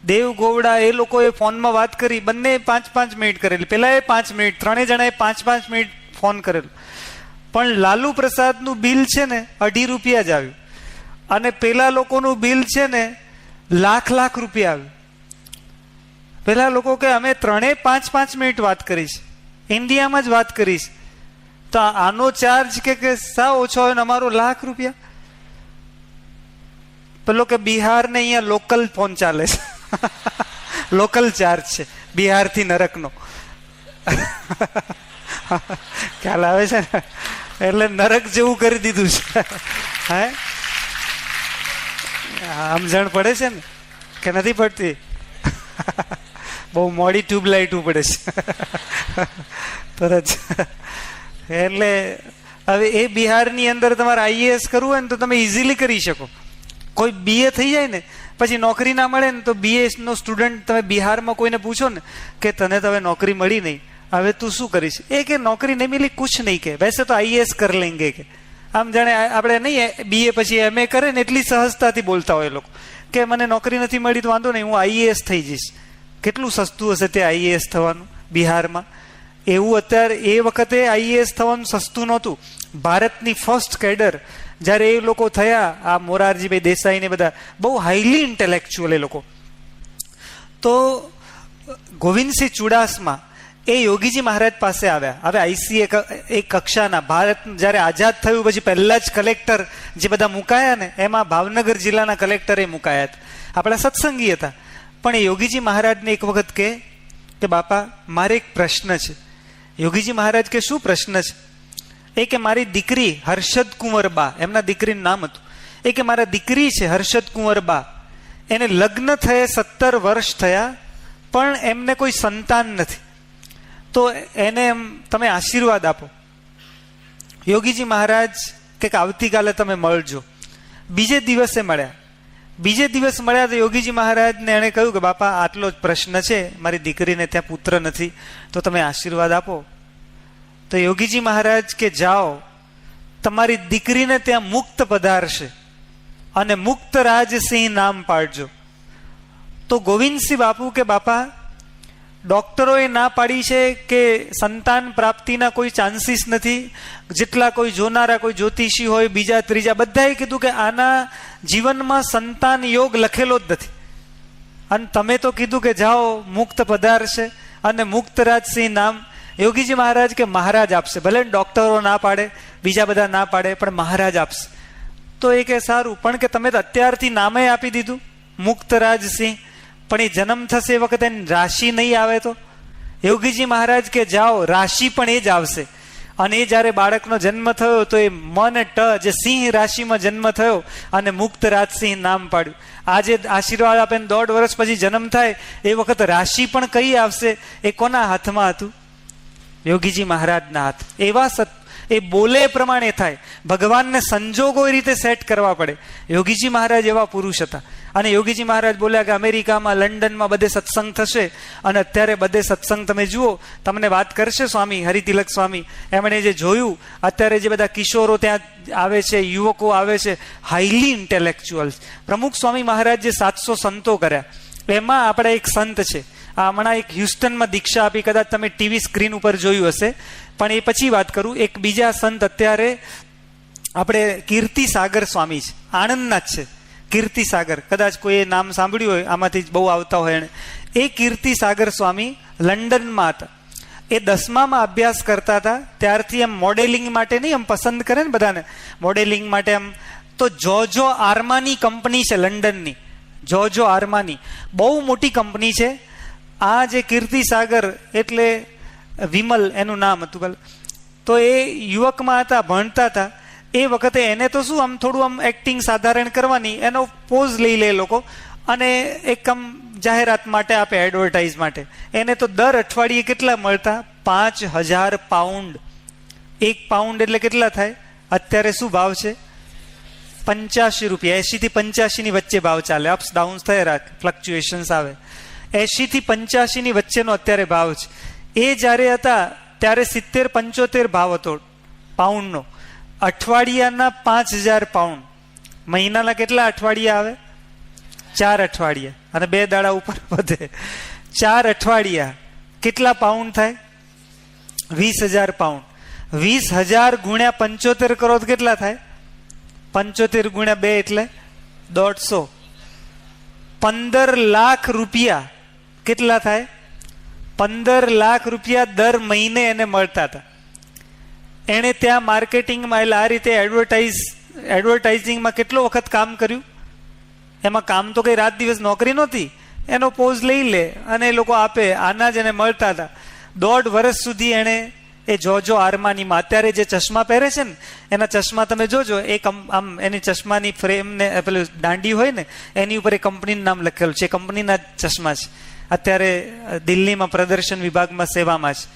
દેવ ગોવડા એ લોકોએ ફોનમાં વાત કરી. બંને 5-5 મિનિટ કરેલી. પેલા એ 5 મિનિટ, 3 જણાએ 5-5 મિનિટ ફોન કરેલું. પણ લાલુ પ્રસાદનું બિલ છે ને 2.5 રૂપિયા જ આવ્યું, અને પેલા લોકોનું બિલ છે ને લાખ રૂપિયા આવ્યું. પેલા લોકો કે અમે 3-5 મિનિટ વાત કરીશ, ઇન્ડિયામાં જ વાત કરીશ, તો આનો ચાર્જ કે સાવ ઓછો હોય ને અમારો લાખ રૂપિયા. પેલો કે બિહાર ને અહીંયા લોકલ ફોન ચાલે છે, લોકલ ચાર્જ છે બિહારથી નરકનો. ખ્યાલ આવે છે ને? એટલે નરક જેવું કરી દીધું છે. હે સમજણ પડે છે ને કે નથી પડતી? બહુ મોડી ટ્યુબલાઇટ પડે છે તરત. એટલે હવે એ બિહારની અંદર તમારે આઈએએસ કરવું હોય ને તો તમે ઇઝીલી કરી શકો. કોઈ બીએ થઈ જાય ને પછી નોકરી ના મળે ને તો બીએ નો સ્ટુડન્ટ તમે બિહારમાં કોઈને પૂછો ને કે તને તો હવે નોકરી મળી નહીં, હવે તું શું કરીશ? એ કે નોકરી નહીં મિલી કુછ નહીં કે, વૈસે તો આઈએએસ કર લેંગે કે. આમ જાણે આપણે નહીં બીએ પછી એમએ કરે ને એટલી સહજતાથી બોલતા હોય લોકો કે મને નોકરી નથી મળી તો વાંધો નહીં, હું આઈએએસ થઈ જઈશ. કેટલું સસ્તું હશે તે આઈએએસ થવાનું બિહારમાં? એવું અત્યારે એ વખતે આઈએએસ થવાનું સસ્તું નહોતું. ભારતની ફર્સ્ટ કેડર જ્યારે એ લોકો થયા, આ મોરારજીભાઈ દેસાઈ ને બધા બહુ હાઈલી ઇન્ટેલેક્ચ્યુઅલ એ લોકો. તો ગોવિંદસિંહ ચુડાસમા એ યોગીજી મહારાજ પાસે આવ્યા. હવે આઈસીએ એક કક્ષાના ભારત જ્યારે આઝાદ થયું પછી પહેલા જ કલેક્ટર જે બધા મુકાયા ને એમાં ભાવનગર જિલ્લાના કલેક્ટર એ મુકાયા હતા. આપણા સત્સંગી હતા. પણ એ યોગીજી મહારાજને એક વખત કે બાપા મારે એક પ્રશ્ન છે. યોગીજી મહારાજ કે શું પ્રશ્ન છે? એ કે મારી દીકરી હર્ષદ કુંવર બા, એમના દીકરીનું નામ હતું. એ કે મારા દીકરી છે હર્ષદ કુંવર બા, એને લગ્ન થયે 17 વર્ષ થયા પણ એમને કોઈ સંતાન નથી, તો એને એમ તમે આશીર્વાદ આપો. યોગીજી મહારાજ કે આવતીકાલે તમે મળજો. બીજે દિવસે મળ્યા. બીજે દિવસ મળ્યા તો યોગીજી મહારાજને એણે કહ્યું કે બાપા આટલો જ પ્રશ્ન છે, મારી દીકરીને ત્યાં પુત્ર નથી, તો તમે આશીર્વાદ આપો. તો યોગીજી મહારાજ કે જાઓ, તમારી દીકરીને ત્યાં મુક્ત પધારશે અને મુક્ત રાજસિંહ નામ પાડજો. તો ગોવિંદસિંહ બાપુ કે બાપા ડોક્ટરોએ ના પાડી છે કે સંતાન પ્રાપ્તિના કોઈ ચાન્સીસ નથી. જેટલા કોઈ જોનારા કોઈ જ્યોતિષી હોય બીજા ત્રીજા બધાએ કીધું કે આના જીવનમાં સંતાન યોગ લખેલો જ નથી. અને તમે તો કીધું કે જાઓ મુક્ત પધારશે અને મુક્ત રાજસિંહ નામ. યોગીજી મહારાજ કે મહારાજ આપશે, ભલે ડોક્ટરો ના પાડે બીજા બધા ના પાડે પણ મહારાજ આપશે. તો એ કે સારું, પણ કે તમે તો અત્યારથી નામે આપી દીધું મુક્ત રાજસિંહ, પણ એ જન્મ થશે એ વખતે રાશિ નહીં આવે તો? યોગીજી મહારાજ કે જાઓ રાશિ પણ એ જ આવશે. અને એ જ્યારે બાળકનો જન્મ થયો તો એ મન ટ જે સિંહ રાશિમાં જન્મ થયો અને મુક્ત રાજસિંહ નામ પાડ્યું. આજે આશીર્વાદ આપે 1.5 વર્ષ પછી જન્મ થાય એ વખત રાશિ પણ કઈ આવશે? એ કોના હાથમાં હતું? યોગીજી મહારાજના હાથ. એવા એ બોલે પ્રમાણે થાય. ભગવાનને સંજોગો એ રીતે સેટ કરવા પડે. યોગીજી મહારાજ એવા પુરુષ હતા. અને યોગીજી મહારાજ બોલ્યા કે અમેરિકામાં લંડનમાં બધે સત્સંગ થશે, અને અત્યારે બધે સત્સંગ તમે જુઓ, તમને વાત કરશે સ્વામી હરિતિલક સ્વામી, એમણે જે જોયું અત્યારે જે બધા કિશોરો ત્યાં આવે છે, યુવકો આવે છે, હાઈલી ઇન્ટેલેક્ચ્યુઅલ. પ્રમુખ સ્વામી મહારાજ જે 700 સંતો કર્યા, એમાં આપણા એક સંત છે, આ હમણાં એક હ્યુસ્ટનમાં દીક્ષા આપી, કદાચ તમે ટીવી સ્ક્રીન ઉપર જોયું હશે, પણ એ પછી વાત કરું. એક બીજા સંત અત્યારે આપણે કીર્તિ સાગર સ્વામી છે, આણંદના જ છે. કીર્તિ સાગર, કદાચ કોઈએ નામ સાંભળ્યું હોય, આમાંથી જ બહુ આવતા હોય એને. એ કીર્તિ સાગર સ્વામી લંડનમાં હતા. એ 10મામાં અભ્યાસ કરતા હતા ત્યારથી એમ મોડેલિંગ માટે નહીં, એમ પસંદ કરે ને બધાને મોડેલિંગ માટે એમ, તો જોજો આર્માની કંપની છે લંડનની, જોજો આર્માની બહુ મોટી કંપની છે. આ જે કીર્તિ સાગર એટલે વિમલ એનું નામ હતું. તો એ યુવકમાં હતા, ભણતા હતા. એ વખતે એને તો શું આમ થોડું આમ એક્ટિંગ સાધારણ કરવાની, એનો પોઝ લઈ લે લોકો અને એક આમ જાહેરાત માટે આપે, એડવર્ટાઇઝ માટે. એને તો દર અઠવાડિયે કેટલા મળતા? 5000 પાઉન્ડ. 1 પાઉન્ડ એટલે કેટલા થાય? અત્યારે શું ભાવ છે? 85 રૂપિયા. 80 થી 85 ની વચ્ચે ભાવ ચાલે, અપ્સ ડાઉન્સ થયા રાખે, ફ્લક્ચ્યુએશન્સ આવે. 80 થી 85 ની વચ્ચેનો અત્યારે ભાવ છે. એ જ્યારે હતા ત્યારે 70-75 ભાવ હતો પાઉન્ડનો. અઠવાડિયાના 5000 પાઉન્ડ. મહિનાના કેટલા અઠવાડિયા આવે? 4 અઠવાડિયા, અને 2 દાડા ઉપર વધે. 4 અઠવાડિયા કેટલા પાઉન્ડ થાય? 20000 પાઉન્ડ. 20000 ગુણ્યા 75 કરો તો કેટલા થાય? 75 ગુણ્યા 2 એટલે 150. 15 લાખ રૂપિયા કેટલા થાય? 15 લાખ રૂપિયા દર મહિને એને મળતા હતા. એણે ત્યાં માર્કેટિંગમાં એટલે આ રીતે એડવર્ટાઇઝિંગમાં કેટલો વખત કામ કર્યું. એમાં કામ તો કઈ રાત દિવસ નોકરી નહોતી. એનો પોઝ લઈ લે અને એ લોકો આપે, આના જ એને મળતા હતા. 1.5 વર્ષ સુધી એણે એ જોજો આર્માનીમાં અત્યારે જે ચશ્મા પહેરે છે ને એના ચશ્મા તમે જોજો, એક આમ એની ચશ્માની ફ્રેમને પેલું દાંડી હોય ને એની ઉપર એ કંપનીનું નામ લખેલું છે. કંપનીના ચશ્મા છે. અત્યારે દિલ્હીમાં પ્રદર્શન વિભાગમાં સેવામાં છે.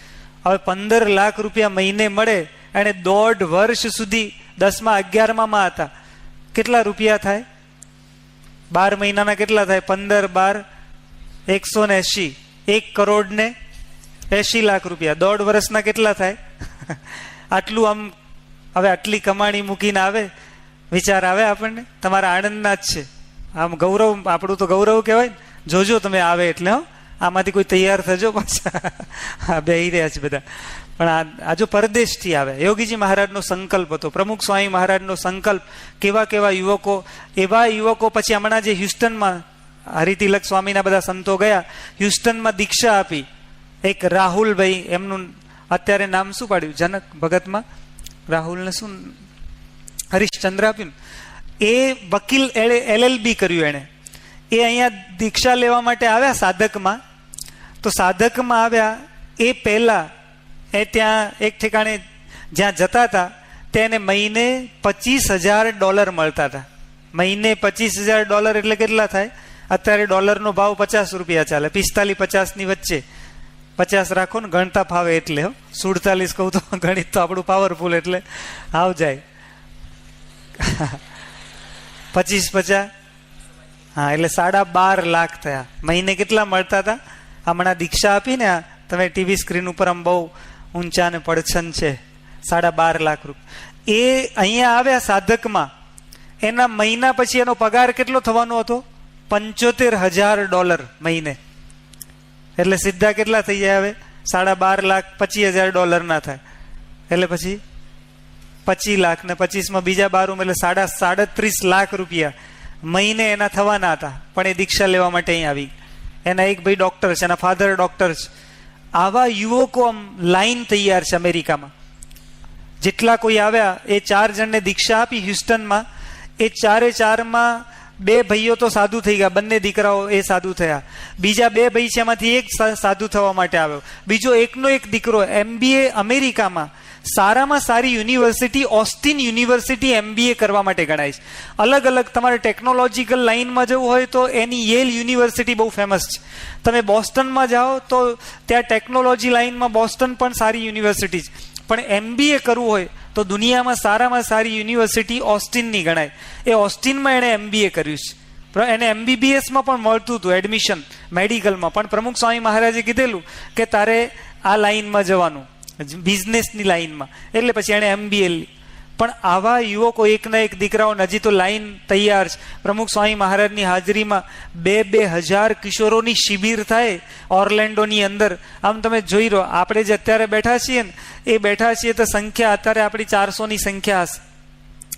હવે 15 લાખ રૂપિયા મહિને મળે. એને 1.5 વર્ષ સુધી 10મા 11મા હતા. કેટલા રૂપિયા થાય? 12 મહિનાના કેટલા થાય? 15 12 180, 1 કરોડ ને 80 લાખ રૂપિયા. 1.5 વર્ષના કેટલા થાય? આટલું આમ હવે આટલી કમાણી મૂકીને આવે, વિચાર આવે આપણને? તમારા આનંદના જ છે. આમ ગૌરવ, આપણું તો ગૌરવ કહેવાય ને. જોજો તમે આવે એટલે, હો, આમાંથી કોઈ તૈયાર થજો પાછા. હા, બેહી રહ્યા છે બધા. પણ આ જો પરદેશથી આવે, યોગીજી મહારાજનો સંકલ્પ હતો, પ્રમુખ સ્વામી મહારાજનો સંકલ્પ. કેવા કેવા યુવકો, એવા યુવકો પછી હમણાં જે હ્યુસ્ટનમાં હરિતિલક સ્વામીના બધા સંતો ગયા, હ્યુસ્ટનમાં દીક્ષા આપી. એક રાહુલભાઈ, એમનું અત્યારે નામ શું પાડ્યું? જનક ભગતમાં રાહુલને શું હરીશચંદ્ર આપ્યું. એ વકીલ LLB કર્યું એણે. એ અહીંયા દીક્ષા લેવા માટે આવ્યા સાધકમાં. તો સાધકમાં આવ્યા એ પહેલા એ ત્યાં એક ઠેકાણે જ્યાં જતા હતા ત્યાં એને મહિને $25,000 મળતા હતા. મહિને $25,000 એટલે કેટલા થાય? અત્યારે ડોલરનો ભાવ 50 રૂપિયા ચાલે, 45-50 ની વચ્ચે. 50 રાખો ને, ગણતા ફાવે એટલે. 47 કહું તો ગણિત તો આપણું પાવરફુલ એટલે આવ જાય. 25-50, હા, એટલે 12.5 લાખ થયા. મહિને કેટલા મળતા હતા? હમણાં દીક્ષા આપીને તમે ટીવી સ્ક્રીન ઉપર આમ બહુ ઊંચા ને પડછન છે. 12.5 લાખ રૂપિયા. એ અહીંયા આવ્યા સાધકમાં. એના મહિના પછી એનો પગાર કેટલો થવાનો હતો? $75,000 મહિને. એટલે સીધા કેટલા થઈ જાય હવે? 12.5 લાખ $25,000 ના થાય. એટલે પછી 25 લાખ ને 25માં બીજા 12 એટલે 37 લાખ રૂપિયા મહિને એના થવાના હતા. પણ એ દીક્ષા લેવા માટે અહીં આવી. એના એક ભાઈ ડોક્ટર છે, એના ફાધર ડોક્ટર છે. આવા યુવકો આમ લાઈન તૈયાર છે અમેરિકામાં. જેટલા કોઈ આવ્યા એ 4 જણને દીક્ષા આપી હ્યુસ્ટનમાં. એ 4માં 2 ભાઈઓ તો સાધુ થઈ ગયા, બંને દીકરાઓ એ સાધુ થયા. બીજા 2 ભાઈ છે, એમાંથી એક સાધુ થવા માટે આવ્યો. બીજો એકનો એક દીકરો MBA અમેરિકામાં સારામાં સારી યુનિવર્સિટી ઓસ્ટિન યુનિવર્સિટી MBA કરવા માટે ગણાય છે. અલગ અલગ તમારે ટેકનોલોજીકલ લાઇનમાં જવું હોય તો એની યેલ યુનિવર્સિટી બહુ ફેમસ છે. તમે બોસ્ટનમાં જાઓ તો ત્યાં ટેકનોલોજી લાઇનમાં બોસ્ટન પણ સારી યુનિવર્સિટી છે. પણ MBA કરવું હોય તો દુનિયામાં સારામાં સારી યુનિવર્સિટી ઓસ્ટિનની ગણાય. એ ઓસ્ટિનમાં એણે MBA કર્યું છે. એને MBBSમાં પણ મળતું હતું એડમિશન મેડિકલમાં. પણ પ્રમુખ સ્વામી મહારાજે કીધેલું કે તારે આ લાઇનમાં જવાનું, બિઝનેસની લાઈનમાં. એટલે પછી એણે MBA. પણ આવા યુવકો એકના એક દીકરાઓ, હજી તો લાઈન તૈયાર છે. પ્રમુખ સ્વામી મહારાજની હાજરીમાં 2,000 કિશોરોની શિબિર થાય ઓર્લેન્ડોની અંદર. આમ તમે જોઈ રહો, આપણે જે અત્યારે બેઠા છીએ ને એ બેઠા છીએ તો સંખ્યા અત્યારે આપણી 400ની સંખ્યા હશે,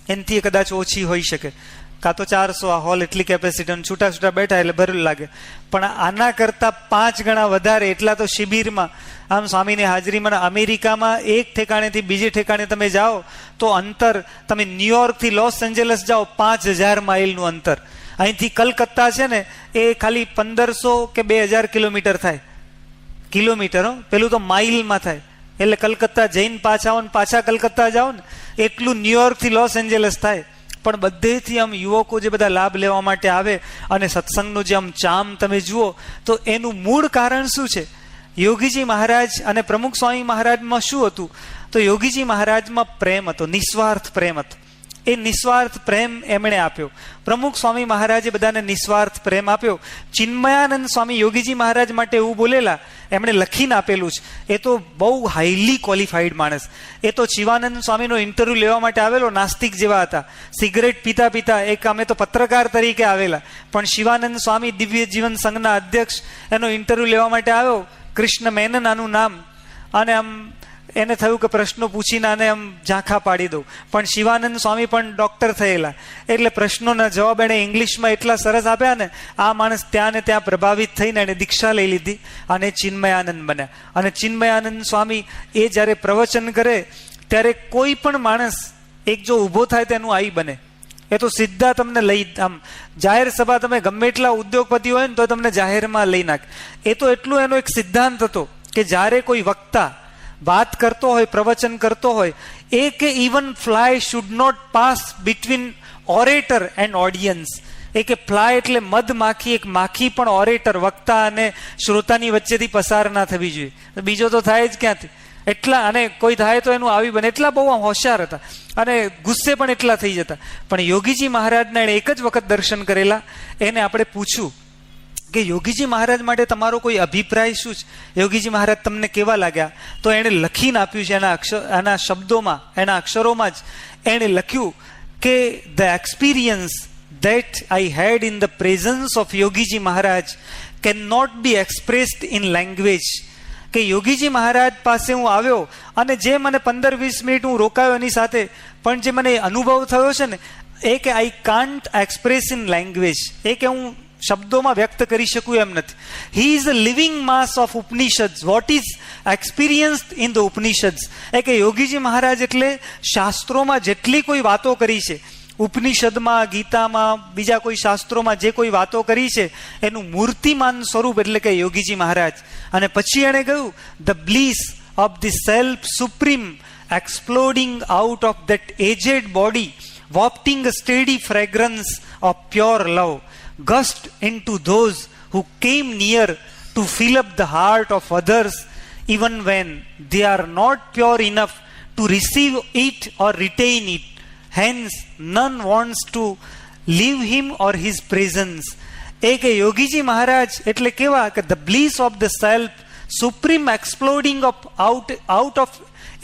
એનાથી કદાચ ઓછી હોઈ શકે. કાં તો 400 આ હોલ એટલી કેપેસિટી, છૂટા છૂટા બેઠા એટલે ભરેલું લાગે. પણ આના કરતાં 5 ગણા વધારે એટલા તો શિબિરમાં આમ સ્વામીની હાજરીમાં. અમેરિકામાં એક ઠેકાણેથી બીજે ઠેકાણે તમે જાઓ તો અંતર, તમે ન્યુયોર્કથી લોસ એન્જલસ જાઓ 5,000 માઇલનું અંતર. અહીંથી કલકત્તા છે ને એ ખાલી 1,500 કે 2,000 કિલોમીટર થાય. કિલોમીટર, પેલું તો માઇલમાં થાય. એટલે કલકત્તા જઈને પાછા આવો ને પાછા કલકત્તા જાઓ ને એટલું ન્યુયોર્કથી લોસ એન્જલસ થાય. પણ બધેથી આમ યુવકો જે બધા લાભ લેવા માટે આવે અને સત્સંગનું જે આમ ચામ તમે જુઓ તો એનું મૂળ કારણ શું છે? યોગીજી મહારાજ અને પ્રમુખ સ્વામી મહારાજમાં શું હતું? તો યોગીજી મહારાજમાં પ્રેમ હતો, નિસ્વાર્થ પ્રેમ હતો. એ નિસ્વાર્થ પ્રેમ એમણે આપ્યો. પ્રમુખ સ્વામી મહારાજે બધાને નિસ્વાર્થ પ્રેમ આપ્યો. ચિન્મયાનંદ સ્વામી યોગીજી મહારાજ માટે એવું બોલેલા, એમણે લખીને આપેલું છે. એ તો બહુ હાઈલી ક્વોલિફાઈડ માણસ. એ તો શિવાનંદ સ્વામીનો ઇન્ટરવ્યુ લેવા માટે આવેલો, નાસ્તિક જેવા હતા, સિગરેટ પીતા પીતા. એક અમે તો પત્રકાર તરીકે આવેલા, પણ શિવાનંદ સ્વામી દિવ્ય જીવન સંઘના અધ્યક્ષ, એનો ઇન્ટરવ્યુ લેવા માટે આવ્યો. કૃષ્ણ મેનન આનું નામ. અને આમ એને થયું કે પ્રશ્નો પૂછીને આને આમ ઝાંખા પાડી દઉં. પણ શિવાનંદ સ્વામી પણ ડોક્ટર થયેલા, એટલે પ્રશ્નોના જવાબ એણે ઇંગ્લિશમાં એટલા સરસ આપ્યા ને, આ માણસ ત્યાં ને ત્યાં પ્રભાવિત થઈને એણે દીક્ષા લઈ લીધી અને ચિન્મયાનંદ બન્યા. અને ચિન્મયાનંદ સ્વામી એ જ્યારે પ્રવચન કરે ત્યારે કોઈ પણ માણસ એક જો ઊભો થાય તેનું આઈ બને. એ તો સીધા તમને લઈ, આમ જાહેર સભા, તમે ગમે એટલા ઉદ્યોગપતિ હોય ને તો તમને જાહેરમાં લઈ નાખે. એ તો એટલું એનો એક સિદ્ધાંત હતો કે જ્યારે કોઈ વક્તા વાત કરતો હોય, પ્રવચન કરતો હોય, એ કે even fly should not pass between orator and audience. એ કે ફ્લાય એટલે મધમાખી, એક માખી પણ ઓરેટર, વક્તા અને શ્રોતાની વચ્ચેથી પસાર ના થવી જોઈએ. બીજો તો થાય જ ક્યાંથી? એટલા, અને કોઈ થાય તો એનું આવી બને, એટલા બહુ હોશિયાર હતા અને ગુસ્સે પણ એટલા થઈ જતા. પણ યોગીજી મહારાજના એણે એક જ વખત દર્શન કરેલા. એને આપણે પૂછ્યું કે યોગીજી મહારાજ માટે તમારો કોઈ અભિપ્રાય શું છે? યોગીજી મહારાજ તમને કેવા લાગ્યા? તો એણે લખીને આપ્યું છે એના શબ્દોમાં, એના અક્ષરોમાં જ એણે લખ્યું કે the experience that I had in the presence of Yogiji Maharaj cannot be expressed in language. કે યોગીજી મહારાજ પાસે હું આવ્યો અને જે મને 15-20 મિનિટ હું રોકાયો એની સાથે, પણ જે મને અનુભવ થયો છે ને, એ કે I can't express in language, એ કે હું શબ્દોમાં વ્યક્ત કરી શકું એમ નથી. He is a living mass of Upanishads, what is experienced in the Upanishads. એ કે યોગીજી મહારાજ એટલે શાસ્ત્રોમાં જેટલી કોઈ વાતો કરી છે, ઉપનિષદમાં, ગીતામાં, બીજા કોઈ શાસ્ત્રોમાં જે કોઈ વાતો કરી છે, એનું મૂર્તિમાન સ્વરૂપ એટલે કે યોગીજી મહારાજ. અને પછી એણે કહ્યું the bliss of the self supreme exploding out of that aged body, wafting a steady fragrance of pure love, gushed into those who came near to fill up the heart of others, even when they are not pure enough to receive it or retain it. Hence, none wants to leave him or his presence. એ કે યોગીજી મહારાજ એટલે કેવા કે the bliss of the self supreme exploding of out of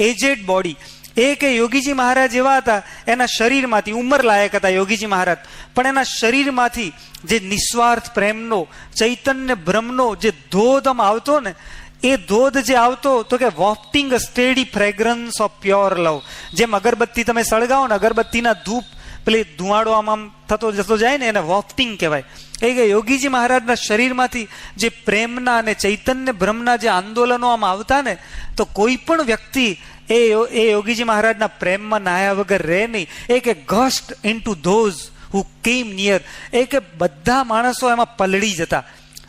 aged body. એ કે યોગીજી મહારાજ એવા હતા, એના શરીરમાંથી, ઉંમર લાયક હતા યોગીજી મહારાજ, પણ એના શરીરમાંથી જે નિસ્વાર્થ પ્રેમનો, ચૈતન્ય બ્રહ્મનો જે ધોધ આવતો ને, એ ધોધ જે આવતો તો કે વોફ્ટિંગ અ સ્ટેડી ફ્રેગ્રન્સ ઓફ પ્યોર લવ. જેમ અગરબત્તી તમે સળગાવો ને, અગરબત્તીના ધૂપ પેલી ધુમાડો આમ થતો જતો જાય ને, એને વોફ્ટિંગ કહેવાય. એ કે યોગીજી મહારાજના શરીરમાંથી જે પ્રેમના અને ચૈતન્ય બ્રહ્મના જે આંદોલનો આમ આવતા ને, તો કોઈ પણ વ્યક્તિ એ યોગીજી મહારાજના પ્રેમમાં નાયા વગર રહે નહીં. એ કે gust in two those who કેમ નિયર. એ કે બધા માણસો એમાં પલળી જતા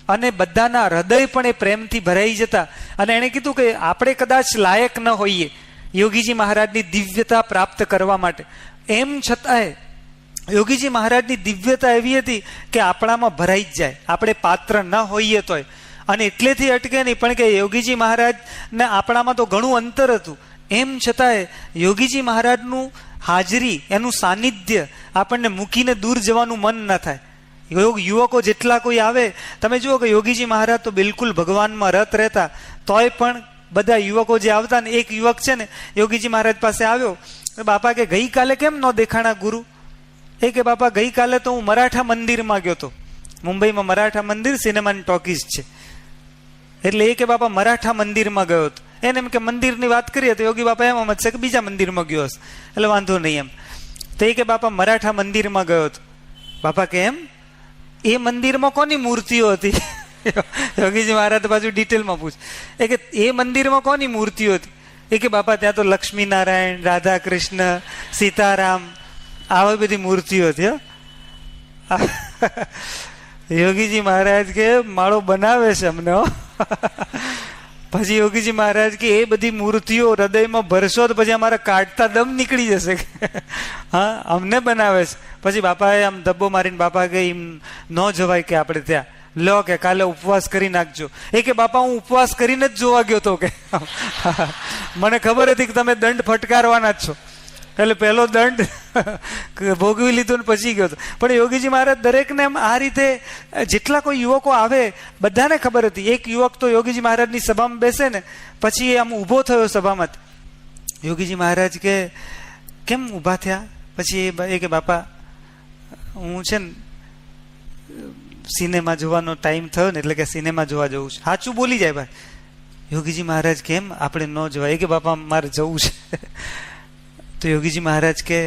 અને બધાના હૃદય પણ એ પ્રેમથી ભરાઈ જતા. અને એણે કીધું કે આપણે કદાચ લાયક ન હોઈએ યોગીજી મહારાજની દિવ્યતા પ્રાપ્ત કરવા માટે, એમ છતાંય યોગીજી મહારાજની દિવ્યતા એવી હતી કે આપણામાં ભરાઈ જ જાય, આપણે પાત્ર ન હોઈએ તોય. અને એટલેથી અટકે નહીં, પણ કે યોગીજી મહારાજને આપણામાં તો ઘણું અંતર હતું, એમ છતાંય યોગીજી મહારાજનું હાજરી, એનું સાનિધ્ય આપણને મૂકીને દૂર જવાનું મન ન થાય. યુવકો જેટલા કોઈ આવે, તમે જુઓ કે યોગીજી મહારાજ તો બિલકુલ ભગવાનમાં રત રહેતા, તોય પણ બધા યુવકો જે આવતા ને, એક યુવક છે ને યોગીજી મહારાજ પાસે આવ્યો, બાપા કે ગઈકાલે કેમ ન દેખાણા ગુરુ? એ કે બાપા ગઈકાલે તો હું મરાઠા મંદિરમાં ગયો હતો. મુંબઈમાં મરાઠા મંદિર સિનેમાની ટોકીઝ છે, એટલે એ કે બાપા મરાઠા મંદિરમાં ગયો હતો. એને એમ કે મંદિરની વાત કરીએ તો યોગી બાપા એમ સમજશે કે બીજા મંદિરમાં ગયો હશે, એટલે વાંધો નહીં એમ. તો એ કે બાપા મરાઠા મંદિરમાં ગયો હતો. બાપા કે એમ, એ મંદિરમાં કોની મૂર્તિઓ હતી? યોગીજી મહારાજ પાછું ડિટેલમાં પૂછ. એ કે એ મંદિરમાં કોની મૂર્તિઓ હતી? એ કે બાપા ત્યાં તો લક્ષ્મી નારાયણ, રાધા કૃષ્ણ, સીતારામ, આવી બધી મૂર્તિઓ હતી. યોગીજી મહારાજ કે માળો બનાવે છે અમને. પછી યોગીજી મહારાજ કે એ બધી મૂર્તિઓ હૃદયમાં ભરશો તો પછી અમારા કાઢતા દમ નીકળી જશે. હા, અમને બનાવે છે. પછી બાપાએ આમ ધબ્બો મારીને બાપા કે એમ ન જવાય કે આપણે ત્યાં, લો કે કાલે ઉપવાસ કરી નાખજો. એ કે બાપા હું ઉપવાસ કરીને જ જોવા ગયો તો કે મને ખબર હતી કે તમે દંડ ફટકારવાના જ છો, એટલે પહેલો દંડ ભોગવી લીધો ને પછી ગયો હતો. પણ યોગીજી મહારાજ દરેકને એમ આ રીતે, જેટલા કોઈ યુવકો આવે બધાને ખબર હતી. એક યુવક તો યોગીજી મહારાજની સભામાં બેસે ને, પછી આમ ઊભો થયો સભામાંથી. યોગીજી મહારાજ કે કેમ ઊભા થયા? પછી એ કે બાપા હું છે ને સિનેમા જોવાનો ટાઈમ થયો ને, એટલે કે સિનેમા જોવા જવું છે. સાચું બોલી જાય ભાઈ. યોગીજી મહારાજ કેમ આપણે ન જવાય? એ કે બાપા મારે જવું છે. તો યોગીજી મહારાજ કે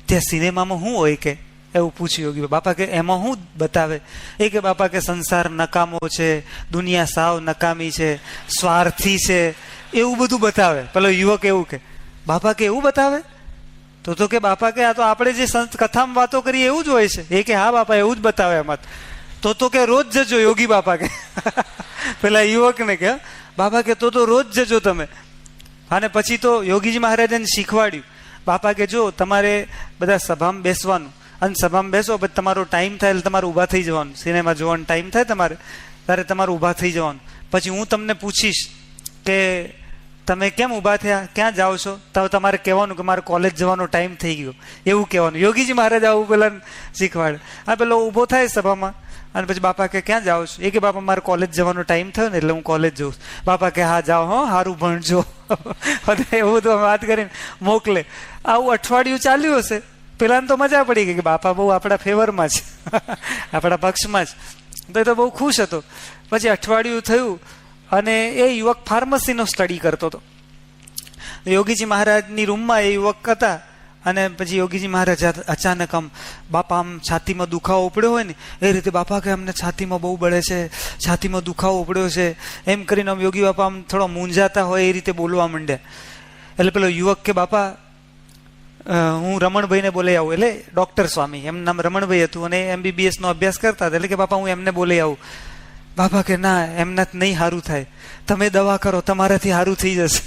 ત્યાં સિનેમામાં શું હોય કે એવું પૂછ્યું યોગી બાપા કે એમાં શું બતાવે? એ કે બાપા કે સંસાર નકામો છે, દુનિયા સાવ નકામી છે, સ્વાર્થી છે, એવું બધું બતાવે. પેલો યુવક એવું કે બાપા કે એવું બતાવે? તો કે બાપા કે આ તો આપણે જે સંત કથામાં વાતો કરીએ એવું જ હોય છે. એ કે હા બાપા એવું જ બતાવે એમાં. તો કે રોજ જજો યોગી બાપા કે. પેલા યુવકને કે બાપા કે તો રોજ જજો તમે. અને પછી તો યોગીજી મહારાજને શીખવાડ્યું. બાપા કે જો તમારે બધા સભામાં બેસવાનું, અને સભામાં બેસો પછી તમારો ટાઈમ થાય એટલે તમારે ઊભા થઈ જવાનું. સિનેમા જોવાનો ટાઈમ થાય તમારે ત્યારે તમારે ઊભા થઈ જવાનું. પછી હું તમને પૂછીશ કે તમે કેમ ઊભા થયા, ક્યાં જાઓ છો, તો તમારે કહેવાનું કે મારે કોલેજ જવાનો ટાઈમ થઈ ગયો, એવું કહેવાનું. યોગીજી મહારાજ આવું પેલા શીખવાડે. આ પેલો ઊભો થાય સભામાં અને પછી બાપા કે ક્યાં જાઓ છો, એ કે બાપા મારે કોલેજ જવાનો ટાઈમ થયો ને એટલે હું કોલેજ જઉં. બાપા કે હા જાઓ, હો સારું ભણજો. અને એવું તો વાત કરીને મોકલે. આવું અઠવાડિયું ચાલ્યું હશે. પેલાને તો મજા પડી ગઈ કે બાપા બહુ આપણા ફેવરમાં છે, આપણા પક્ષમાં જ. તો એ તો બહુ ખુશ હતો. પછી અઠવાડિયું થયું અને એ યુવક ફાર્મસીનો સ્ટડી કરતો હતો. યોગીજી મહારાજની રૂમમાં એ યુવક હતા. અને પછી યોગીજી મહારાજ અચાનક આમ બાપા આમ છાતીમાં દુખાવો ઉપડ્યો હોય ને એ રીતે, બાપા કે અમને છાતીમાં બહુ બળે છે, છાતીમાં દુખાવો ઉપડ્યો છે, એમ કરીને આમ યોગી બાપા આમ થોડા મૂંઝાતા હોય એ રીતે બોલવા માંડ્યા. એટલે પેલો યુવક કે બાપા હું રમણભાઈને બોલાઈ આવું. એટલે ડૉક્ટર સ્વામી, એમનું નામ રમણભાઈ હતું અને MBBS નો અભ્યાસ કરતા હતા. એટલે કે બાપા હું એમને બોલાઈ આવું. બાપા કે ના, એમનાથી નહીં સારું થાય, તમે દવા કરો, તમારાથી સારું થઈ જશે.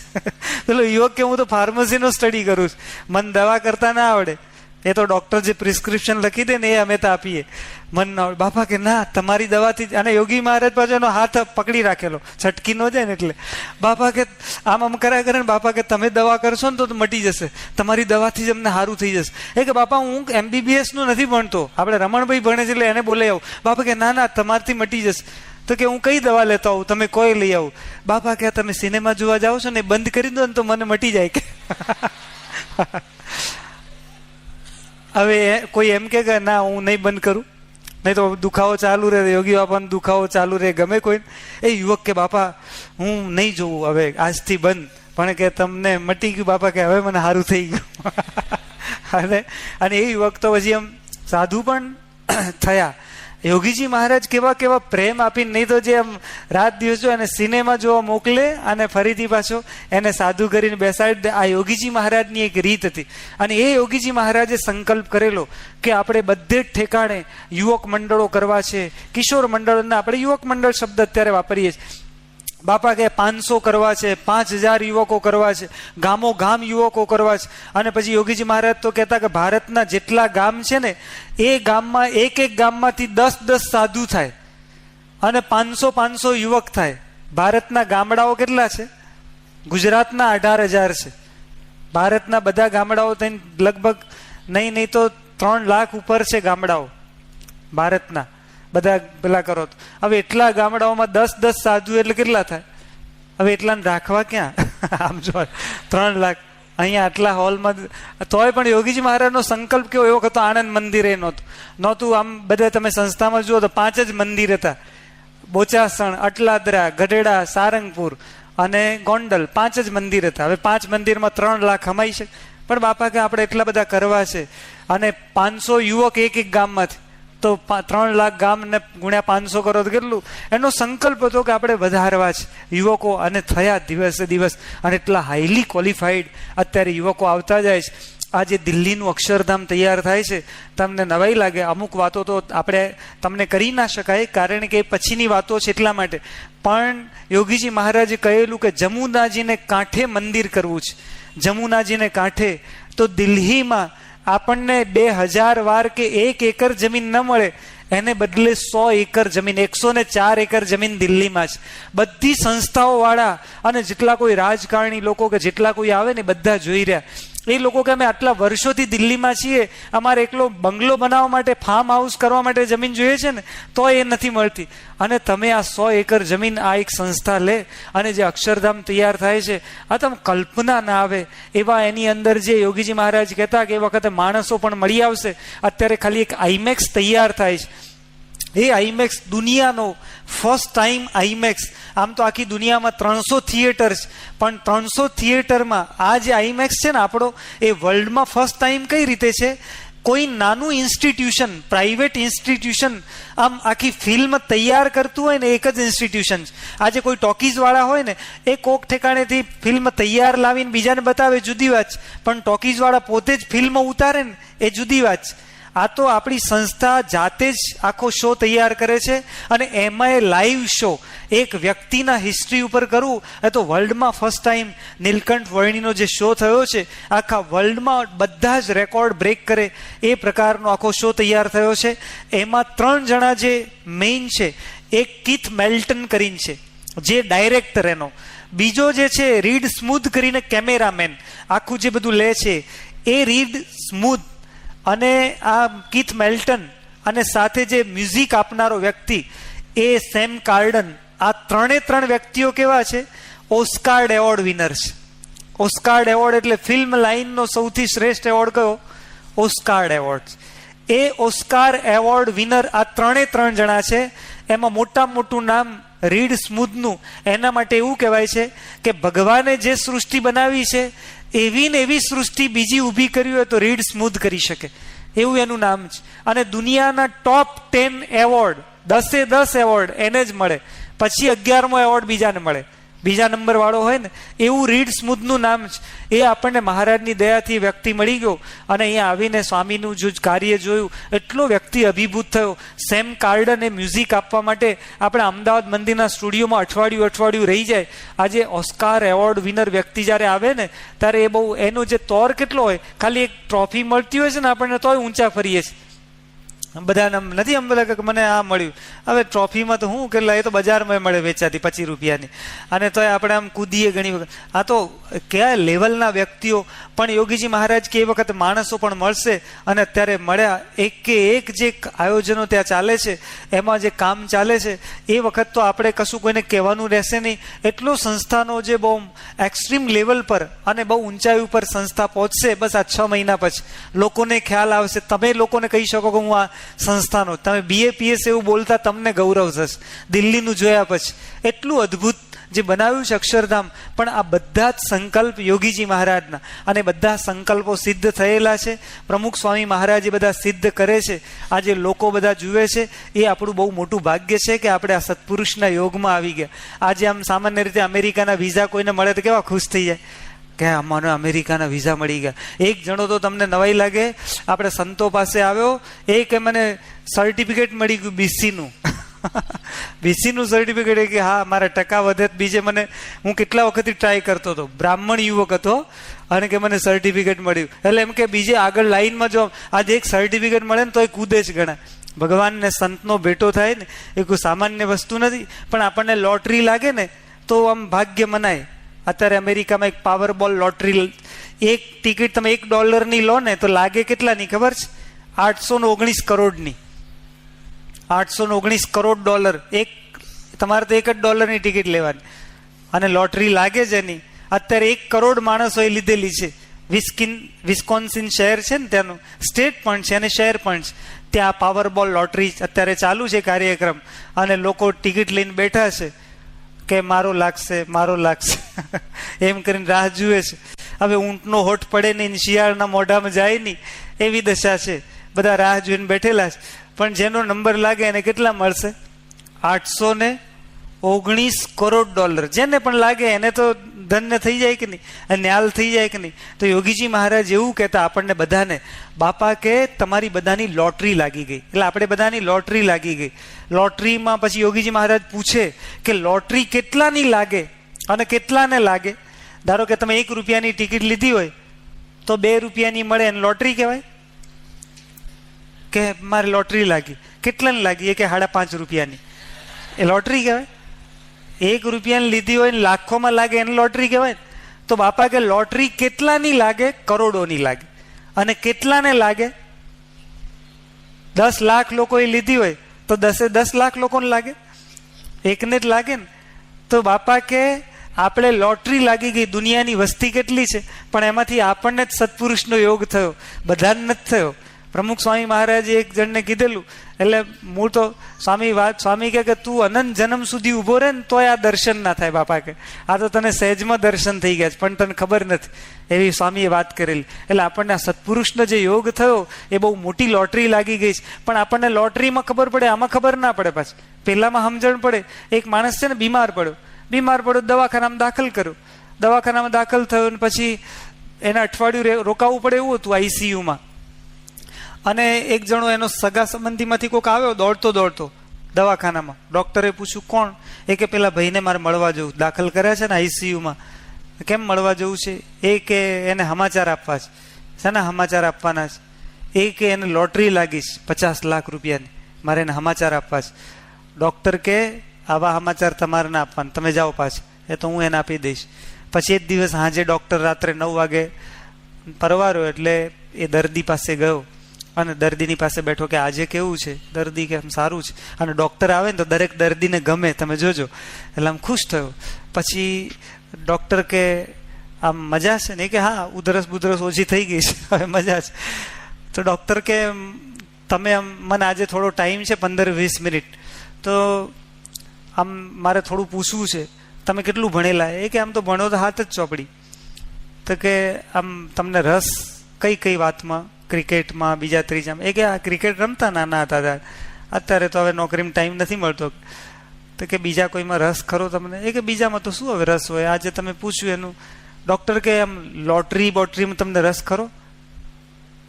પેલો યુવક કે હું તો ફાર્મસીનો સ્ટડી કરું છું, મને દવા કરતા ના આવડે, એ તો ડૉક્ટર જે પ્રિસ્ક્રિપ્શન લખી દે ને એ અમે તો આપીએ, મન ના આવડે. બાપા કે ના, તમારી દવાથી. અને યોગી મહારાજ પાછો એનો હાથ પકડી રાખેલો, છટકી ન જાય ને એટલે. બાપા કે આમ આમ કર્યા કરે ને, બાપા કે તમે દવા કરશો ને તો મટી જશે, તમારી દવાથી જ અમને સારું થઈ જશે. એ કે બાપા હું MBBS નું નથી ભણતો, આપણે રમણભાઈ ભણે છે એટલે એને બોલાઈ આવું. બાપા કે ના ના, તમારથી મટી જશે. તો કે હું કઈ દવા લેતો આવું, તમે કોઈ લઈ આવું. બાપા કે તમે સિનેમા જોવા જાઓ છો ને, બંધ કરી દો ને તો મને મટી જાય કે. હવે કોઈ એમ કે ના હું નહીં બંધ કરું, નહીં તો દુખાવો ચાલુ રહે, યોગી બાપાનો દુખાવો ચાલુ રહે, ગમે કોઈ. એ યુવક કે બાપા હું નહીં જોવું હવે, આજથી બંધ. પણ કે તમને મટી ગયું બાપા, કે હવે મને સારું થઈ ગયું. અને એ યુવક તો પછી એમ સાધુ પણ થયા. યોગીજી મહારાજ કેવા કેવા પ્રેમ આપીને, નહીં તો જે આમ રાત દિવસ જો એને સિનેમા જોવા મોકલે અને ફરીથી પાછો એને સાધુ કરીને બેસાડી દે. આ યોગીજી મહારાજની એક રીત હતી. અને એ યોગીજી મહારાજે સંકલ્પ કરેલો કે આપણે બધે જ ઠેકાણે યુવક મંડળો કરવા છે. કિશોર મંડળ, આપણે યુવક મંડળ શબ્દ અત્યારે વાપરીએ છીએ. બાપા કે 500 કરવા છે, 5000 યુવકો કરવા છે, ગામો ગામ યુવકો કરવા છે. અને પછી યોગીજી મહારાજ તો કહેતા કે ભારતના જેટલા ગામ છે ને એ ગામમાં એક ગામમાંથી 10 સાધુ થાય અને 500 યુવક થાય. ભારતના ગામડાઓ કેટલા છે? ગુજરાતના 18,000 છે. ભારતના બધા ગામડાઓ થઈને લગભગ નહીં તો 3 લાખ ઉપર છે ગામડાઓ ભારતના. બધા પેલા કરો તો હવે એટલા ગામડાઓમાં 10 સાધુ એટલે કેટલા થાય? હવે એટલાને રાખવા ક્યાં? આમ જો 3 લાખ અહીંયા આટલા હોલમાં. તોય પણ યોગીજી મહારાજનો સંકલ્પ કેવો, એવો હતો આણંદ મંદિરે નહોતું. આમ બધા તમે સંસ્થામાં જુઓ તો 5 જ મંદિર હતા. બોચાસણ, અટલાદરા, ગઢેડા, સારંગપુર અને ગોંડલ, 5 જ મંદિર હતા. હવે 5 મંદિરમાં 3 લાખ હમાઈ શકે? પણ બાપા કે આપણે એટલા બધા કરવા છે અને 500 યુવક એક ગામમાંથી, તો 3 લાખ ગામ ને ગુણ્યા 500 કરો તો કેટલું? એનો સંકલ્પ હતો કે આપણે વધારવા છે યુવકો. અને થયા દિવસે દિવસ. અને એટલા હાઈલી ક્વોલિફાઈડ અત્યારે યુવકો આવતા જાય છે. આજે દિલ્હીનું અક્ષરધામ તૈયાર થાય છે. તમને નવાઈ લાગે, અમુક વાતો તો આપણે તમને કરી ના શકાય, કારણ કે પછીની વાતો છે એટલા માટે. પણ યોગીજી મહારાજે કહેલું કે જમુનાજીને કાંઠે મંદિર કરવું છે. જમુનાજીને કાંઠે તો દિલ્હીમાં આપણને 2000 વાર કે 1 એકર જમીન ન મળે, એને બદલે 100 એકર જમીન, 104 એકર જમીન દિલ્હીમાં છે. બધી સંસ્થાઓ વાળા અને જેટલા કોઈ રાજકારણી લોકો કે જેટલા કોઈ આવે ને બધા જોઈ રહ્યા. એ લોકો કે અમે આટલા વર્ષોથી દિલ્હીમાં છીએ, અમારે એકલો બંગલો બનાવવા માટે, ફાર્મ હાઉસ કરવા માટે જમીન જોઈએ છે ને, તો એ નથી મળતી. અને તમે આ 100 એકર જમીન આ એક સંસ્થા લે અને જે અક્ષરધામ તૈયાર થાય છે, આ તમે કલ્પના ના આવે એવા એની અંદર જે યોગીજી મહારાજ કહેતા કે એ વખતે માણસો પણ મળી આવશે. અત્યારે ખાલી એક આઈમેક્સ તૈયાર થાય છે. એ આઈમેક્સ દુનિયાનો ફર્સ્ટ ટાઈમ આઈમેક્સ. આમ તો આખી દુનિયામાં 300 થિયેટર છે, પણ 300 થિયેટરમાં આ જે આઈમેક્સ છે ને આપણો, એ વર્લ્ડમાં ફર્સ્ટ ટાઈમ કઈ રીતે છે? કોઈ નાનું ઇન્સ્ટિટ્યુશન, પ્રાઇવેટ ઇન્સ્ટિટ્યુશન આમ આખી ફિલ્મ તૈયાર કરતું હોય ને, એક જ ઇન્સ્ટિટ્યુશન છે. આજે કોઈ ટોકીઝ વાળા હોય ને, એ કોક ઠેકાણેથી ફિલ્મ તૈયાર લાવીને બીજાને બતાવે, જુદી વાત છે. પણ ટોકીઝ વાળા પોતે જ ફિલ્મ ઉતારે ને, એ જુદી વાત છે. આ તો આપણી સંસ્થા જાતે જ આખો શો તૈયાર કરે છે, અને એમાંય લાઈવ શો એક વ્યક્તિના હિસ્ટ્રી ઉપર કરવું એ તો વર્લ્ડમાં ફર્સ્ટ ટાઈમ નીલકંઠ વર્ણીનો જે શો થયો છે, આખા વર્લ્ડમાં બધા જ રેકોર્ડ બ્રેક કરે એ પ્રકારનો આખો શો તૈયાર થયો છે. એમાં 3 જણા જે મેઇન છે, એક કીથ મેલ્ટન કરીને છે જે ડાયરેક્ટર એનો, બીજો જે છે રીડ સ્મૂથ કરીને કેમેરામેન આખું જે બધું લે છે એ રીડ સ્મૂથ, અને આ કીથ મેલ્ટન, અને સાથે જે મ્યુઝિક આપનારો વ્યક્તિ એ સેમ કાર્ડન. આ 3 વ્યક્તિઓ કેવા છે? ઓસ્કાર એવોર્ડ વિનર છે. ઓસ્કાર એવોર્ડ એટલે ફિલ્મ લાઇનનો સૌથી શ્રેષ્ઠ એવોર્ડ કયો? Oscar award. એ ઓસ્કાર એવોર્ડ વિનર આ 3 જણા છે. એમાં મોટામાં મોટું નામ રીડ સ્મૂથનું. એના માટે એવું કહેવાય છે કે ભગવાને જે સૃષ્ટિ બનાવી છે એવી ને એવી સૃષ્ટિ બીજી ઊભી કરી હોય તો રીડ સ્મૂથ કરી શકે, એવું એનું નામ છે. અને દુનિયાના ટોપ 10 એવોર્ડ, 10 એવોર્ડ એને જ મળે, પછી 11મો એવોર્ડ બીજાને મળે, બીજા નંબર વાળો હોય ને, એવું રીડ સ્મૂથનું નામ છે. એ આપણને મહારાજની દયાથી વ્યક્તિ મળી ગયો, અને અહીંયા આવીને સ્વામીનું જો કાર્ય જોયું એટલો વ્યક્તિ અભિભૂત થયો. સેમ કાર્ડન એ મ્યુઝિક આપવા માટે આપણે અમદાવાદ મંદિરના સ્ટુડિયોમાં અઠવાડિયું રહી જાય. આજે ઓસ્કાર એવોર્ડ વિનર વ્યક્તિ જ્યારે આવે ને ત્યારે એ બહુ, એનો જે તોર કેટલો હોય, ખાલી એક ટ્રોફી મળતી હોય છે ને આપણને તોય ઊંચા ફરીએ છીએ. બધાને નથી આમ બધા કે મને આ મળ્યું. હવે ટ્રોફીમાં તો હું કેટલા, એ તો બજારમાં મળે વેચાતી 25 રૂપિયાની, અને તોય આપણે આમ કૂદીએ ઘણી વખત. આ તો કયા લેવલના વ્યક્તિઓ. પણ યોગીજી મહારાજ કે એ વખત માણસો પણ મળશે, અને અત્યારે મળ્યા. એક જે આયોજનો ત્યાં ચાલે છે, એમાં જે કામ ચાલે છે, એ વખત તો આપણે કશું કોઈને કહેવાનું રહેશે નહીં. એટલો સંસ્થાનો જે બહુ એક્સ્ટ્રીમ લેવલ પર અને બહુ ઊંચાઈ ઉપર સંસ્થા પહોંચશે. બસ આ 6 મહિના પછી લોકોને ખ્યાલ આવશે. તમે લોકોને કહી શકો કે હું આ સંસ્થાનો, તમે BAPS એવું બોલતા તમને ગૌરવ થશે દિલ્હીનું જોયા પછી. એટલું અદ્ભુત જે બનાવ્યું છે અક્ષરધામ. પણ આ બધા જ સંકલ્પ યોગીજી મહારાજના, અને બધા સંકલ્પો સિદ્ધ થયેલા છે. પ્રમુખ સ્વામી મહારાજ એ બધા સિદ્ધ કરે છે. આજે લોકો બધા જુએ છે, એ આપણું બહુ મોટું ભાગ્ય છે કે આપણે આ સત્પુરુષના યોગમાં આવી ગયા. આજે આમ સામાન્ય રીતે અમેરિકાના વિઝા કોઈને મળે તો કેવા ખુશ થઈ જાય કે અમારે અમેરિકાના વિઝા મળી ગયા. એક જણો તો તમને નવાઈ લાગે, આપણે સંતો પાસે આવ્યો, એ કે મને સર્ટિફિકેટ મળી ગયું BCનું. BCનું સર્ટિફિકેટ, કે હા મારા ટકા વધે. બીજે મને, હું કેટલા વખતથી ટ્રાય કરતો હતો, બ્રાહ્મણ યુવક હતો, અને કે મને સર્ટિફિકેટ મળ્યું. એટલે એમ કે બીજે આગળ લાઈનમાં જો આજે એક સર્ટિફિકેટ મળે ને તો એ કૂદે જ ગણાય. ભગવાનને સંતનો ભેટો થાય ને એ કોઈ સામાન્ય વસ્તુ નથી. પણ આપણને લોટરી લાગે ને તો આમ ભાગ્ય મનાય. અત્યારે અમેરિકામાં એક પાવરબોલ લોટરી, એક ટિકિટ તમે $1 લો ને તો લાગે કેટલાની ખબર છે? 819 કરોડની. 819 કરોડ ડોલર. એક તમારે તો $1 ટિકિટ લેવાની, અને લોટરી લાગે જ એની. અત્યારે 1 કરોડ માણસોએ લીધેલી છે. વિસ્કોન્સિન શહેર છે ને, ત્યાંનું સ્ટેટ પણ છે અને શહેર પણ છે. ત્યાં પાવરબોલ લોટરી અત્યારે ચાલુ છે કાર્યક્રમ, અને લોકો ટિકિટ લઈને બેઠા છે કે મારો લાગશે એમ કરીને રાહ જુએ છે. હવે ઊંટનો હોઠ પડે નહીં, શિયાળના મોઢામાં જાય નહીં, એવી દશા છે. બધા રાહ જોઈને બેઠેલા છે. પણ જેનો નંબર લાગે એને કેટલા મળશે? 819 કરોડ ડોલર. જેને પણ લાગે એને તો ધન્ય થઈ જાય કે નહીં, ન્યાલ થઈ જાય કે નહીં. તો યોગીજી મહારાજ એવું કહેતા આપણને બધાને, બાપા કે તમારી બધાની લોટરી લાગી ગઈ. એટલે આપણે બધાની લોટરી લાગી ગઈ. લોટરીમાં પછી યોગીજી મહારાજ પૂછે કે લોટરી કેટલાની લાગે અને કેટલાને લાગે. ધારો કે તમે 1 રૂપિયાની ટિકિટ લીધી હોય તો 2 રૂપિયાની મળે, એને લોટરી કહેવાય? કે મારે લોટરી લાગી. કેટલાની લાગી? કે 5.5 રૂપિયાની. એ લોટરી કહેવાય? 1 રૂપિયાની લીધી હોય ને લાખોમાં લાગે એને લોટરી કહેવાય? તો બાપા કે લોટરી કેટલાની લાગે? કરોડોની લાગે. અને કેટલાને લાગે? 10 લાખ લોકોએ લીધી હોય તો 10 લાખ લોકોને લાગે? એકને જ લાગે ને. તો બાપા કે આપણે લોટરી લાગી ગઈ. દુનિયાની વસ્તી કેટલી છે, પણ એમાંથી આપણને જ સત્પુરુષનો યોગ થયો, બધાને નથી થયો. પ્રમુખ સ્વામી મહારાજે એક જણને કીધેલું, એટલે મૂળ તો સ્વામી કે તું અનંત જન્મ સુધી ઊભો રહે ને તોય આ દર્શન ના થાય. બાપા કે આ તો તને સહેજમાં દર્શન થઈ ગયા છે, પણ તને ખબર નથી, એવી સ્વામીએ વાત કરેલી. એટલે આપણને આ સત્પુરુષનો જે યોગ થયો એ બહુ મોટી લોટરી લાગી ગઈ છે. પણ આપણને લોટરીમાં ખબર પડે, આમાં ખબર ના પડે. પાછી પહેલામાં સમજણ પડે. એક માણસ છે ને બીમાર પડ્યો, દવાખાનામાં દાખલ કર્યો. દવાખાનામાં દાખલ થયો ને પછી એને અઠવાડિયું રોકાવું પડે એવું હતું ICUમાં. અને એક જણો એનો સગા સંબંધીમાંથી કોઈક આવ્યો દોડતો દોડતો દવાખાનામાં. ડૉક્ટરે પૂછ્યું કોણ? એ કે પેલા ભાઈને મારે મળવા જવું, દાખલ કર્યા છે ને આઈસીયુમાં. કેમ મળવા જવું છે? એ કે એને સમાચાર આપવા છે. શાના સમાચાર આપવાના છે? એ કે એને લોટરી લાગી છે 50 લાખ રૂપિયાની, મારે એને સમાચાર આપવા છે. ડૉક્ટર કે આવા સમાચાર તમારે ના આપવાના, તમે જાઓ પાછા, એ તો હું એને આપી દઈશ. પછી એક દિવસ સાંજે ડૉક્ટર રાત્રે 9 વાગે પરવાર્યો એટલે એ દર્દી પાસે ગયો અને દર્દીની પાસે બેઠો કે આજે કેવું છે? દર્દી કે આમ સારું છે. અને ડૉક્ટર આવે ને તો દરેક દર્દીને ગમે, તમે જોજો. એટલે આમ ખુશ થયો. પછી ડૉક્ટર કે આમ મજા છે ને? એ કે હા, ઉધરસ બુધરસ ઓછી થઈ ગઈ છે, હવે મજા છે. તો ડૉક્ટર કે તમે આમ મને આજે થોડો ટાઈમ છે 15-20 મિનિટ, તો આમ મારે થોડું પૂછવું છે, તમે કેટલું ભણેલા? એ કે આમ તો ભણો તો હાથ જ ચોપડી. તો કે આમ તમને રસ કઈ કઈ વાતમાં? ક્રિકેટમાં, બીજા ત્રીજામાં? એ કે આ ક્રિકેટ રમતા નાના હતા ત્યારે, અત્યારે તો હવે નોકરીમાં ટાઈમ નથી મળતો. તો કે બીજા કોઈમાં રસ ખરો તમને? એ કે બીજામાં તો શું હવે રસ હોય, આજે તમે પૂછ્યું એનું. ડૉક્ટર કે આમ લોટરી બોટરીમાં તમને રસ ખરો?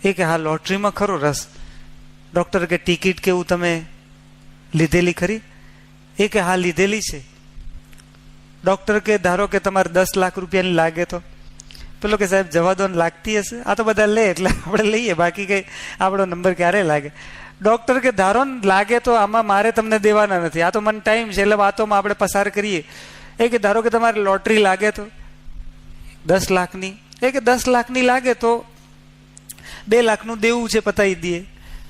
એ કે હા, લોટરીમાં ખરો રસ. ડૉક્ટર કે ટિકિટ કેવું તમે લીધેલી ખરી? એ કે હા, લીધેલી છે. ડૉક્ટર કે ધારો કે તમારે 10 લાખ રૂપિયાની લાગે તો? પેલો કે સાહેબ જવા દો ને, લાગતી હશે, આ તો બધા લે એટલે આપણે લઈએ, બાકી કંઈ આપણો નંબર ક્યારે લાગે? ડૉક્ટર કે ધારો ને લાગે તો આમાં મારે તમને દેવાના નથી, આ તો મને ટાઈમ છે એટલે વાતોમાં આપણે પસાર કરીએ. એ કે ધારો કે તમારે લોટરી લાગે તો 10 લાખની? એ કે 10 લાખની લાગે તો 2 લાખનું દેવું છે પતાવી દઈએ,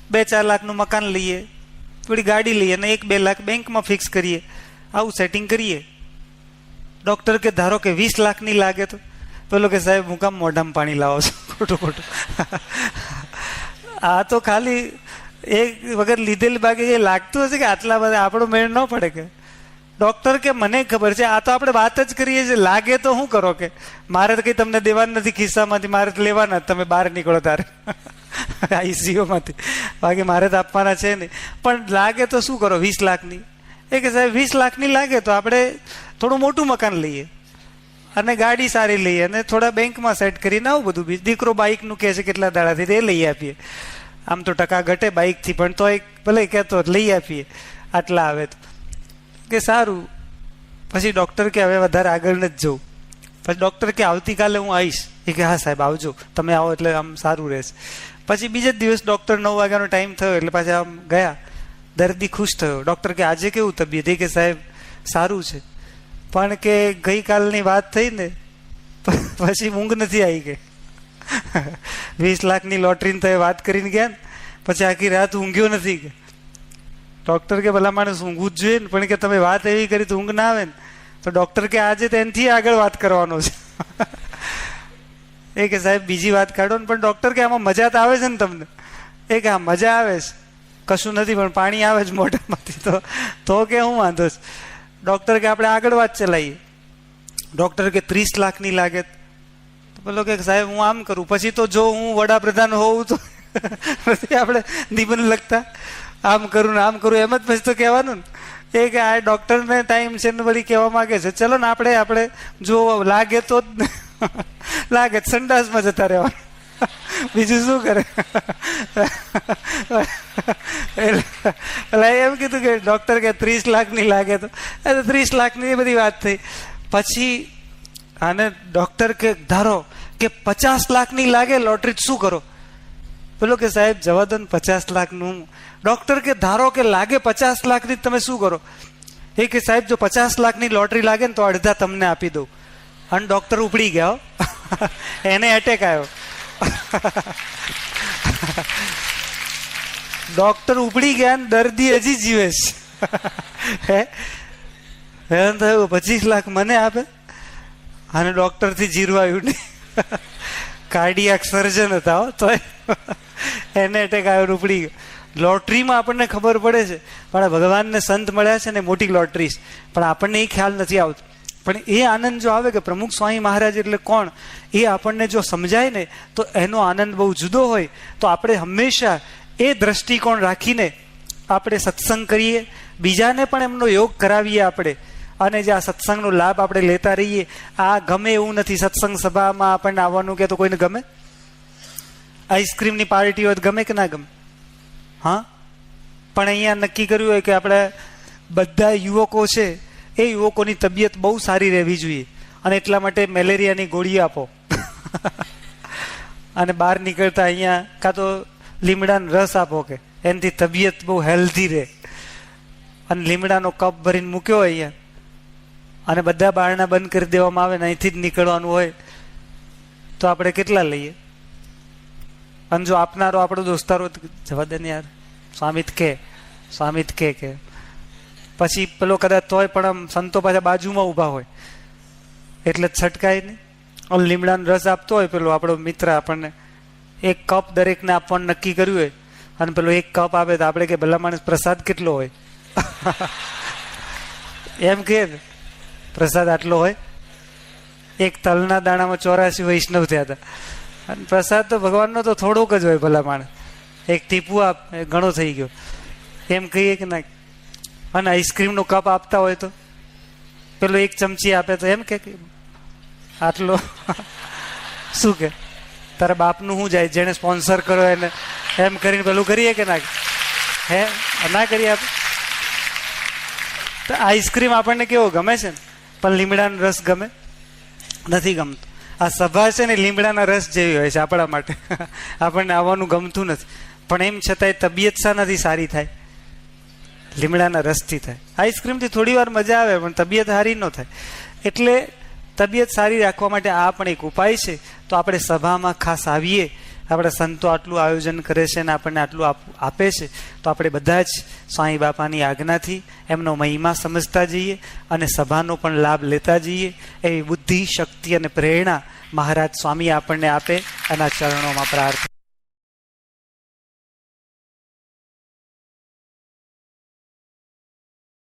2-4 લાખનું મકાન લઈએ, થોડી ગાડી લઈએ અને 1-2 લાખ બેંકમાં ફિક્સ કરીએ, આવું સેટિંગ કરીએ. ડૉક્ટર કે ધારો કે 20 લાખની લાગે તો? પેલો કે સાહેબ હું કામ મોઢામાં પાણી લાવો છો, ખોટું ખોટું. આ તો ખાલી એક વગર લીધેલી, બાકી એ લાગતું હશે કે આટલા બધા આપણો મેળ ન પડે કે? ડૉક્ટર કે મને ખબર છે, આ તો આપણે વાત જ કરીએ છીએ, લાગે તો શું કરો? કે મારે તો કંઈ તમને દેવાનું નથી ખિસ્સામાંથી, મારે તો લેવાના, તમે બહાર નીકળો તારે આઈસીયુમાંથી, બાકી મારે તો આપવાના છે નહીં. પણ લાગે તો શું કરો 20 લાખની? એ કે સાહેબ 20 લાખની લાગે તો આપણે થોડું મોટું મકાન લઈએ અને ગાડી સારી લઈએ અને થોડા બેંકમાં સેટ કરીને આવું બધું. દીકરો બાઇકનું કહે છે કેટલા દાડાથી, એ લઈ આપીએ. આમ તો ટકા ઘટે બાઇકથી, પણ તો એક ભલે કહેતો લઈ આપીએ આટલા આવે તો. કે સારું. પછી ડૉક્ટર કે હવે વધારે આગળ નથી જવું. પછી ડૉક્ટર કે આવતીકાલે હું આવીશ. એ કે હા સાહેબ આવજો, તમે આવો એટલે આમ સારું રહેશે. પછી બીજે જ દિવસ ડૉક્ટર 9 વાગ્યાનો ટાઈમ થયો એટલે પાછા આમ ગયા. દર્દી ખુશ થયો. ડૉક્ટર કે આજે કેવું તબિયત? એ કે સાહેબ સારું છે, પણ કે ગઈકાલની વાત થઈ ને પછી ઊંઘ નથી આવી. કે 20 લાખની લોટરીની તો વાત કરીને ગયા ને, પછી આખી રાત ઊંઘ્યો નથી. કે ડૉક્ટર કે ભલા માણસ ઊંઘવું જ જોઈએ ને, પણ કે તમે વાત એવી કરી તો ઊંઘ ના આવે ને. તો ડૉક્ટર કે આજે તો એનાથી આગળ વાત કરવાનો છે. એ કે સાહેબ બીજી વાત કાઢો ને. પણ ડૉક્ટર કે આમાં મજા તો આવે છે ને તમને? એ કે હા મજા આવે છે, કશું નથી, પણ પાણી આવે છે મોઢામાંથી, તો કે હું વાંધો છે? ડૉક્ટર કે આપણે આગળ વાત ચલાવીએ. ડૉક્ટર કે 30 લાખની લાગે તો? બોલો કે સાહેબ હું આમ કરું, પછી તો જો હું વડાપ્રધાન હોઉં તો પછી આપણે નિબંધ લખતા, આમ કરું ને આમ કરું, એમ જ પછી તો કહેવાનું ને. એ કે આ ડૉક્ટરને ટાઈમ છે ને વળી કહેવા માગે છે, ચલો ને આપણે જો લાગે તો જ ને લાગે સંડાસમાં જતા રહેવાનું, બીજું શું કરે? એટલે એમ કીધું કે ડૉક્ટર કે 30 લાખની લાગે તો? 30 લાખની બધી વાત થઈ. પછી આને ડૉક્ટર કે ધારો કે 50 લાખની લાગે લોટરી, શું કરો? પેલો કે સાહેબ જવા દો ને 50 લાખનું. ડૉક્ટર કે ધારો કે લાગે 50 લાખની, તમે શું કરો? એ કે સાહેબ જો 50 લાખની લોટરી લાગે ને તો અડધા તમને આપી દઉં. અને ડૉક્ટર ઉપડી ગયા, એને એટેક આવ્યો. ડૉક્ટર ઉપડી ગયા ને દર્દી હજી જીવે છે. એમ થયું 25 લાખ મને આપે અને ડૉક્ટરથી જીરવાયું નહીં. કાર્ડિયાક સર્જન હતા તો એને એટેક આવ્યો, ઉપડી ગયો. લોટરીમાં આપણને ખબર પડે છે, પણ ભગવાનને સંત મળ્યા છે ને મોટી લોટરી, પણ આપણને એ ખ્યાલ નથી આવતો. પણ એ આનંદ જો આવે કે પ્રમુખ સ્વામી મહારાજ એટલે કોણ, એ આપણને જો સમજાય ને તો એનો આનંદ બહુ જુદો હોય. તો આપણે હંમેશા એ દ્રષ્ટિકોણ રાખીને આપણે સત્સંગ કરીએ, બીજાને પણ એમનો યોગ કરાવીએ આપણે, અને જે આ સત્સંગનો લાભ આપણે લેતા રહીએ. આ ગમે એવું નથી, સત્સંગ સભામાં આપણને આવવાનું કે તો કોઈને ગમે? આઈસ્ક્રીમની પાર્ટી હોય તો ગમે કે ના ગમે? હા, પણ અહીંયા નક્કી કર્યું હોય કે આપણે બધા યુવકો છે એ યુવકોની તબિયત બહુ સારી રહેવી જોઈએ અને એટલા માટે મેલેરિયાની ગોળી આપો અને બહાર નીકળતા અહીંયા કાં તો લીમડાનો રસ આપો કે એનાથી તબિયત બહુ હેલ્ધી રહે. અને લીમડાનો કપ ભરીને મૂક્યો હોય અહીંયા અને બધા બારણા બંધ કરી દેવામાં આવે ને અહીંથી જ નીકળવાનું હોય તો આપણે કેટલા લઈએ? અને જો આપનારો આપણો દોસ્તારો જવા દે ને યાર, સ્વામિત કે પછી પેલો કદાચ તોય પણ આમ સંતો પાછા બાજુમાં ઊભા હોય એટલે છટકાય નહીં. અને લીમડાનો રસ આપતો હોય પેલો આપણો મિત્ર, આપણને એક કપ દરેકને આપવાનું નક્કી કર્યું હોય અને પેલો એક કપ આપે તો આપણે કે ભલા માણસ પ્રસાદ કેટલો હોય એમ કે પ્રસાદ આટલો હોય. એક તલના દાણામાં 84 વૈષ્ણવ થયા હતા અને પ્રસાદ તો ભગવાનનો તો થોડોક જ હોય ભલા માણસ, એક ટીપું આપ ઘણો થઈ ગયો એમ કહીએ કે ના. અને આઈસ્ક્રીમનો કપ આપતા હોય તો પેલો એક ચમચી આપે તો એમ કે આટલો શું કે તારા બાપનું શું જાય, જેને સ્પોન્સર કર્યો એને એમ કરીને પેલું કરીએ કે ના? હે, ના કરીએ આપણે? તો આઈસ્ક્રીમ આપણને કેવો ગમે છે ને, પણ લીમડાનો રસ ગમે નથી ગમતો. આ સભા છે ને લીમડાના રસ જેવી હોય છે આપણા માટે આપણને આવવાનું ગમતું નથી, પણ એમ છતાંય તબિયત શાનાથી સારી થાય? લીમડાના રસથી થાય. આઈસ્ક્રીમથી થોડી વાર મજા આવે પણ તબિયત સારી ન થાય. એટલે તબિયત સારી રાખવા માટે આ પણ એક ઉપાય છે. તો આપણે સભામાં ખાસ આવીએ, આપણા સંતો આટલું આયોજન કરે છે અને આપણને આટલું આપે છે, તો આપણે બધા જ સ્વામી બાપાની આજ્ઞાથી એમનો મહિમા સમજતા જઈએ અને સભાનો પણ લાભ લેતા જઈએ. એવી બુદ્ધિ, શક્તિ અને પ્રેરણા મહારાજ સ્વામી આપણને આપે. એના ચરણોમાં પ્રાર્થના.